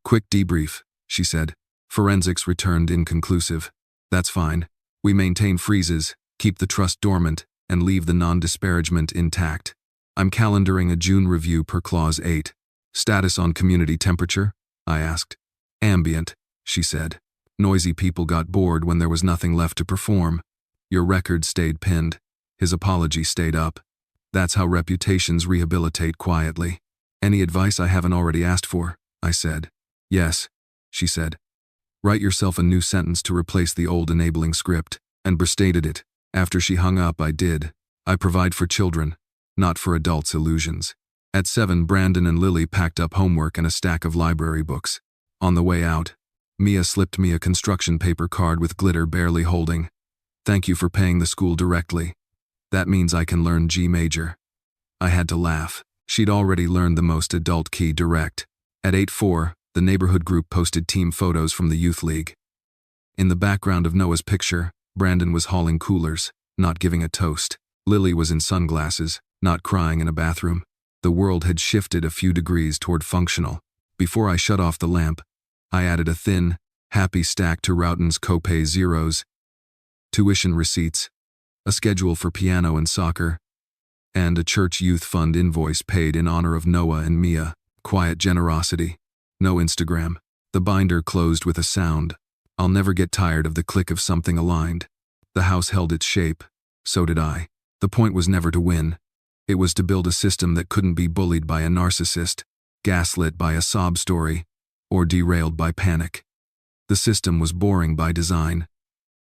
Quick debrief, she said. Forensics returned inconclusive. That's fine. We maintain freezes, keep the trust dormant, and leave the non-disparagement intact. I'm calendaring a June review per Clause 8. Status on community temperature? I asked. Ambient, she said. Noisy people got bored when there was nothing left to perform. Your record stayed pinned. His apology stayed up. That's how reputations rehabilitate quietly. Any advice I haven't already asked for? I said. Yes, she said. Write yourself a new sentence to replace the old enabling script, and stated it. After she hung up, I did. I provide for children, not for adults' illusions. At 7, Brandon and Lily packed up homework and a stack of library books. On the way out, Mia slipped me a construction paper card with glitter barely holding. Thank you for paying the school directly. That means I can learn G major. I had to laugh. She'd already learned the most adult key direct. At 8:04, the neighborhood group posted team photos from the youth league. In the background of Noah's picture, Brandon was hauling coolers, not giving a toast. Lily was in sunglasses, not crying in a bathroom. The world had shifted a few degrees toward functional. Before I shut off the lamp, I added a thin, happy stack to Roughton's copay zeros, tuition receipts, a schedule for piano and soccer, and a church youth fund invoice paid in honor of Noah and Mia. Quiet generosity. No Instagram. The binder closed with a sound. I'll never get tired of the click of something aligned. The house held its shape. So did I. The point was never to win. It was to build a system that couldn't be bullied by a narcissist, gaslit by a sob story, or derailed by panic. The system was boring by design.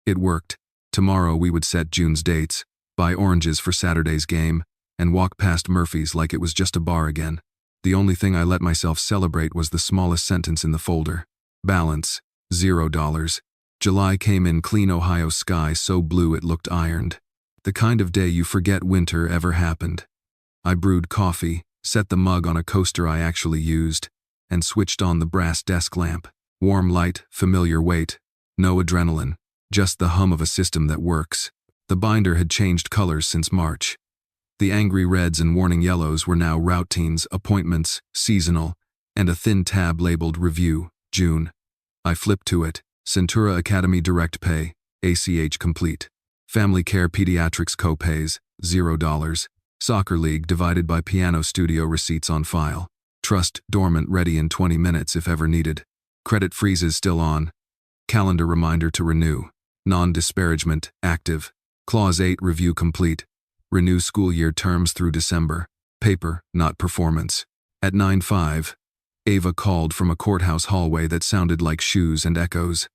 It worked. Tomorrow we would set June's dates, buy oranges for Saturday's game, and walk past Murphy's like it was just a bar again. The only thing I let myself celebrate was the smallest sentence in the folder. Balance, $0. July came in clean. Ohio sky so blue it looked ironed. The kind of day you forget winter ever happened. I brewed coffee, set the mug on a coaster I actually used, and switched on the brass desk lamp. Warm light, familiar weight, no adrenaline, just the hum of a system that works. The binder had changed colors since March. The angry reds and warning yellows were now routines, appointments, seasonal, and a thin tab labeled Review, June. I flipped to it. Centura Academy Direct Pay, ACH complete. Family Care Pediatrics copays, $0. Soccer League divided by piano studio receipts on file. Trust dormant ready in 20 minutes if ever needed. Credit freezes still on. Calendar reminder to renew. Non-disparagement, active. Clause 8 review complete. Renew school year terms through December. Paper, not performance. At 9:05, Ava called from a courthouse hallway that sounded like shoes and echoes.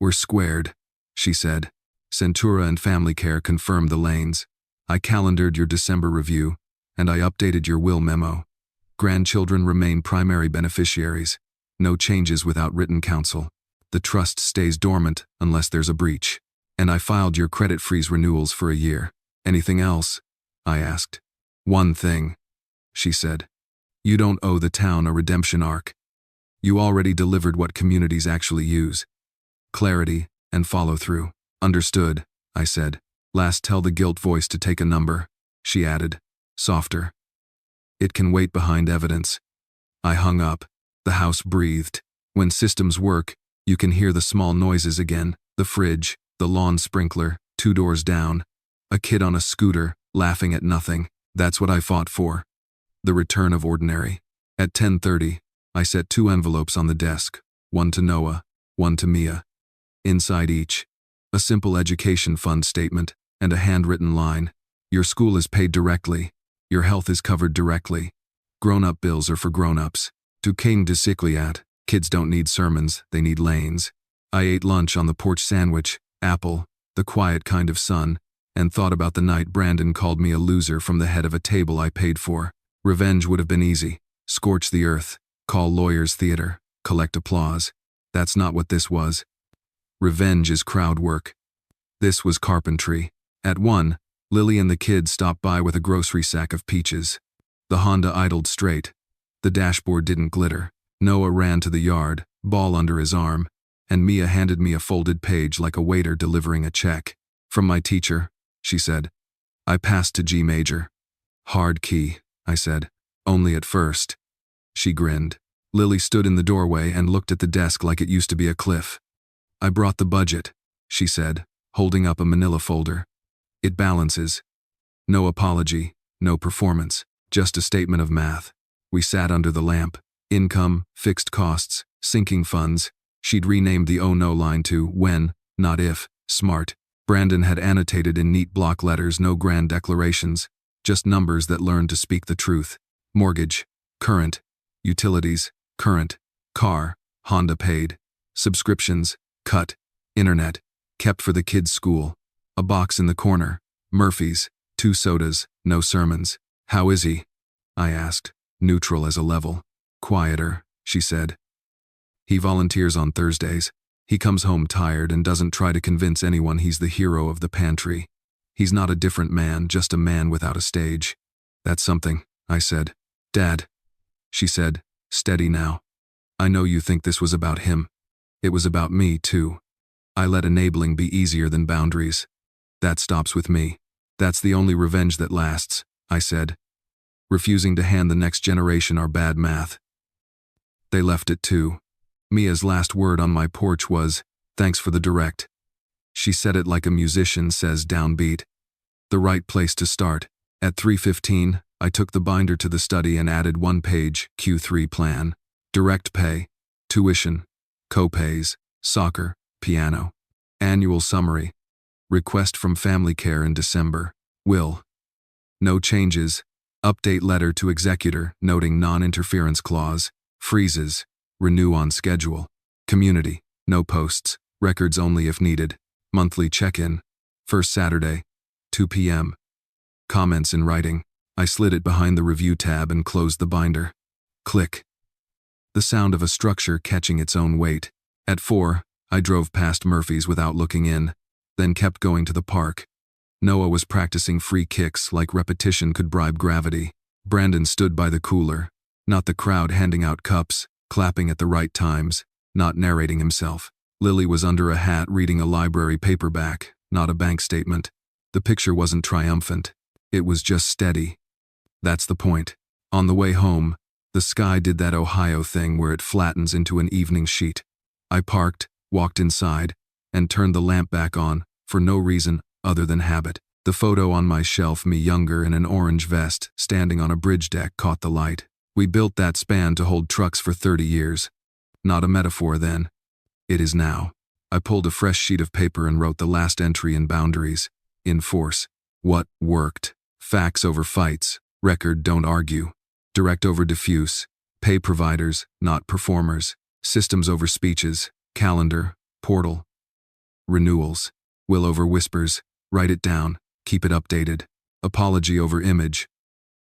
We're squared, she said. Centura and Family Care confirmed the lanes. I calendared your December review, and I updated your will memo. Grandchildren remain primary beneficiaries. No changes without written counsel. The trust stays dormant unless there's a breach. And I filed your credit freeze renewals for a year. Anything else? I asked. One thing, she said. You don't owe the town a redemption arc. You already delivered what communities actually use. Clarity and follow through. Understood, I said. Last, tell the guilt voice to take a number, she added, softer. It can wait behind evidence. I hung up. The house breathed. When systems work, you can hear the small noises again, the fridge, the lawn sprinkler, 2 doors down, a kid on a scooter, laughing at nothing. That's what I fought for. The return of ordinary. At 10:30, I set 2 envelopes on the desk, one to Noah, one to Mia. Inside each, a simple education fund statement and a handwritten line. Your school is paid directly. Your health is covered directly. Grown-up bills are for grown-ups. Tu came de cycliat. Kids don't need sermons, they need lanes. I ate lunch on the porch sandwich, apple, the quiet kind of sun, and thought about the night Brandon called me a loser from the head of a table I paid for. Revenge would have been easy. Scorch the earth, call lawyers theater, collect applause. That's not what this was. Revenge is crowd work. This was carpentry. At 1, Lily and the kids stopped by with a grocery sack of peaches. The Honda idled straight. The dashboard didn't glitter. Noah ran to the yard, ball under his arm, and Mia handed me a folded page like a waiter delivering a check. From my teacher, she said. I passed to G major. Hard key, I said. Only at first. She grinned. Lily stood in the doorway and looked at the desk like it used to be a cliff. I brought the budget, she said, holding up a manila folder. It balances. No apology, no performance, just a statement of math. We sat under the lamp. Income, fixed costs, sinking funds. She'd renamed the oh no line to when, not if, smart. Brandon had annotated in neat block letters no grand declarations, just numbers that learned to speak the truth. Mortgage, current. Utilities, current. Car, Honda paid. Subscriptions, cut. Internet, kept for the kids' school. A box in the corner. Murphy's, 2 sodas, no sermons. How is he? I asked, neutral as a level. Quieter, she said. He volunteers on Thursdays. He comes home tired and doesn't try to convince anyone he's the hero of the pantry. He's not a different man, just a man without a stage. That's something, I said. Dad, she said, steady now. I know you think this was about him. It was about me, too. I let enabling be easier than boundaries. That stops with me. That's the only revenge that lasts, I said. Refusing to hand the next generation our bad math. They left it too. Mia's last word on my porch was, thanks for the direct. She said it like a musician says downbeat. The right place to start. At 3:15, I took the binder to the study and added 1 page, Q3 plan. Direct pay, tuition, co-pays, soccer, piano. Annual summary. Request from family care in December. Will. No changes. Update letter to executor noting non-interference clause. Freezes. Renew on schedule. Community. No posts. Records only if needed. Monthly check-in. First Saturday. 2 p.m. Comments in writing. I slid it behind the review tab and closed the binder. Click. The sound of a structure catching its own weight. At 4, I drove past Murphy's without looking in, then kept going to the park. Noah was practicing free kicks like repetition could bribe gravity. Brandon stood by the cooler, not the crowd handing out cups, clapping at the right times, not narrating himself. Lily was under a hat reading a library paperback, not a bank statement. The picture wasn't triumphant. It was just steady. That's the point. On the way home, the sky did that Ohio thing where it flattens into an evening sheet. I parked, walked inside, and turned the lamp back on, for no reason other than habit. The photo on my shelf, me younger in an orange vest, standing on a bridge deck, caught the light. We built that span to hold trucks for 30 years. Not a metaphor then. It is now. I pulled a fresh sheet of paper and wrote the last entry in boundaries. In force. What worked? Facts over fights. Record don't argue. Direct over diffuse. Pay providers, not performers. Systems over speeches. Calendar. Portal. Renewals. Will over whispers. Write it down. Keep it updated. Apology over image.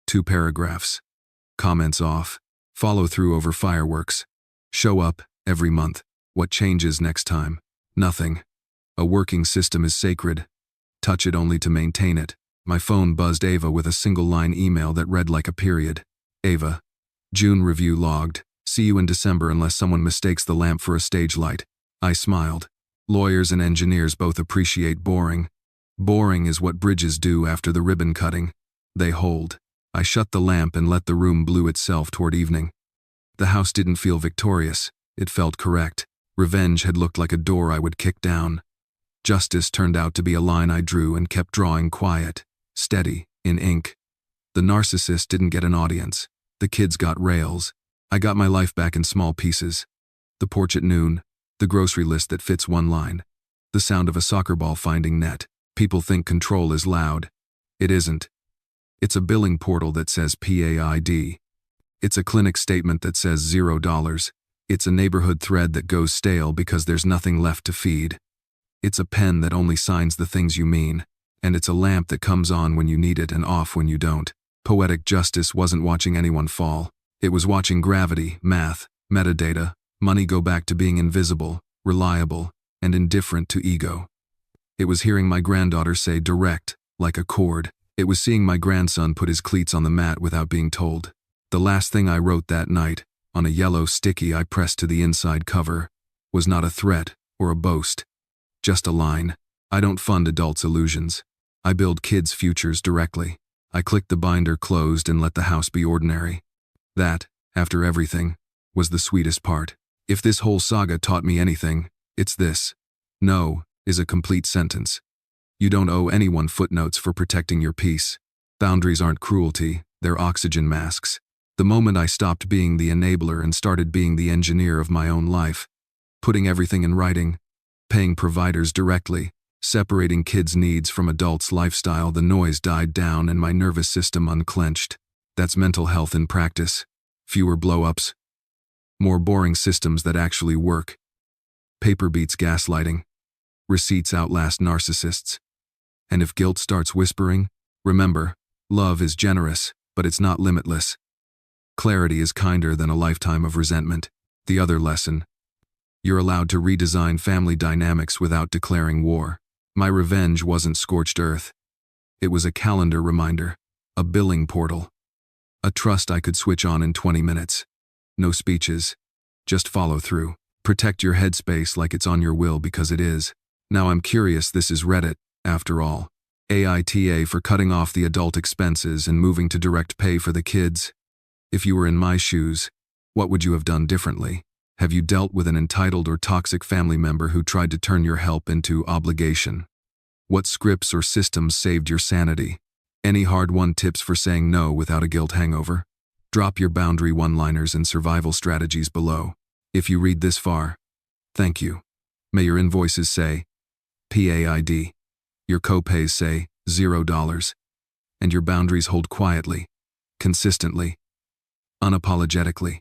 2 paragraphs. Comments off. Follow through over fireworks. Show up, every month. What changes next time? Nothing. A working system is sacred. Touch it only to maintain it. My phone buzzed Ava with a single-line email that read like a period. Ava. June review logged. See you in December unless someone mistakes the lamp for a stage light. I smiled. Lawyers and engineers both appreciate boring. Boring is what bridges do after the ribbon cutting. They hold. I shut the lamp and let the room blue itself toward evening. The house didn't feel victorious. It felt correct. Revenge had looked like a door I would kick down. Justice turned out to be a line I drew and kept drawing quiet, steady, in ink. The narcissist didn't get an audience. The kids got rails. I got my life back in small pieces. The porch at noon, the grocery list that fits one line, the sound of a soccer ball finding net. People think control is loud. It isn't. It's a billing portal that says PAID. It's a clinic statement that says $0. It's a neighborhood thread that goes stale because there's nothing left to feed. It's a pen that only signs the things you mean. And it's a lamp that comes on when you need it and off when you don't. Poetic justice wasn't watching anyone fall. It was watching gravity, math, metadata, money go back to being invisible, reliable, and indifferent to ego. It was hearing my granddaughter say direct, like a chord. It was seeing my grandson put his cleats on the mat without being told. The last thing I wrote that night, on a yellow sticky I pressed to the inside cover, was not a threat or a boast. Just a line. I don't fund adults' illusions. I build kids' futures directly. I clicked the binder closed and let the house be ordinary. That, after everything, was the sweetest part. If this whole saga taught me anything, it's this. No is a complete sentence. You don't owe anyone footnotes for protecting your peace. Boundaries aren't cruelty, they're oxygen masks. The moment I stopped being the enabler and started being the engineer of my own life, putting everything in writing, paying providers directly, separating kids' needs from adults' lifestyle, the noise died down and my nervous system unclenched. That's mental health in practice. Fewer blow-ups. More boring systems that actually work. Paper beats gaslighting. Receipts outlast narcissists. And if guilt starts whispering, remember, love is generous, but it's not limitless. Clarity is kinder than a lifetime of resentment. The other lesson. You're allowed to redesign family dynamics without declaring war. My revenge wasn't scorched earth. It was a calendar reminder, a billing portal, a trust I could switch on in 20 minutes. No speeches, just follow through. Protect your headspace like it's on your will because it is. Now I'm curious, this is Reddit, after all. AITA for cutting off the adult expenses and moving to direct pay for the kids. If you were in my shoes, what would you have done differently? Have you dealt with an entitled or toxic family member who tried to turn your help into obligation? What scripts or systems saved your sanity? Any hard-won tips for saying no without a guilt hangover? Drop your boundary one-liners and survival strategies below. If you read this far, thank you. May your invoices say PAID, your copays say $0, and your boundaries hold quietly, consistently, unapologetically.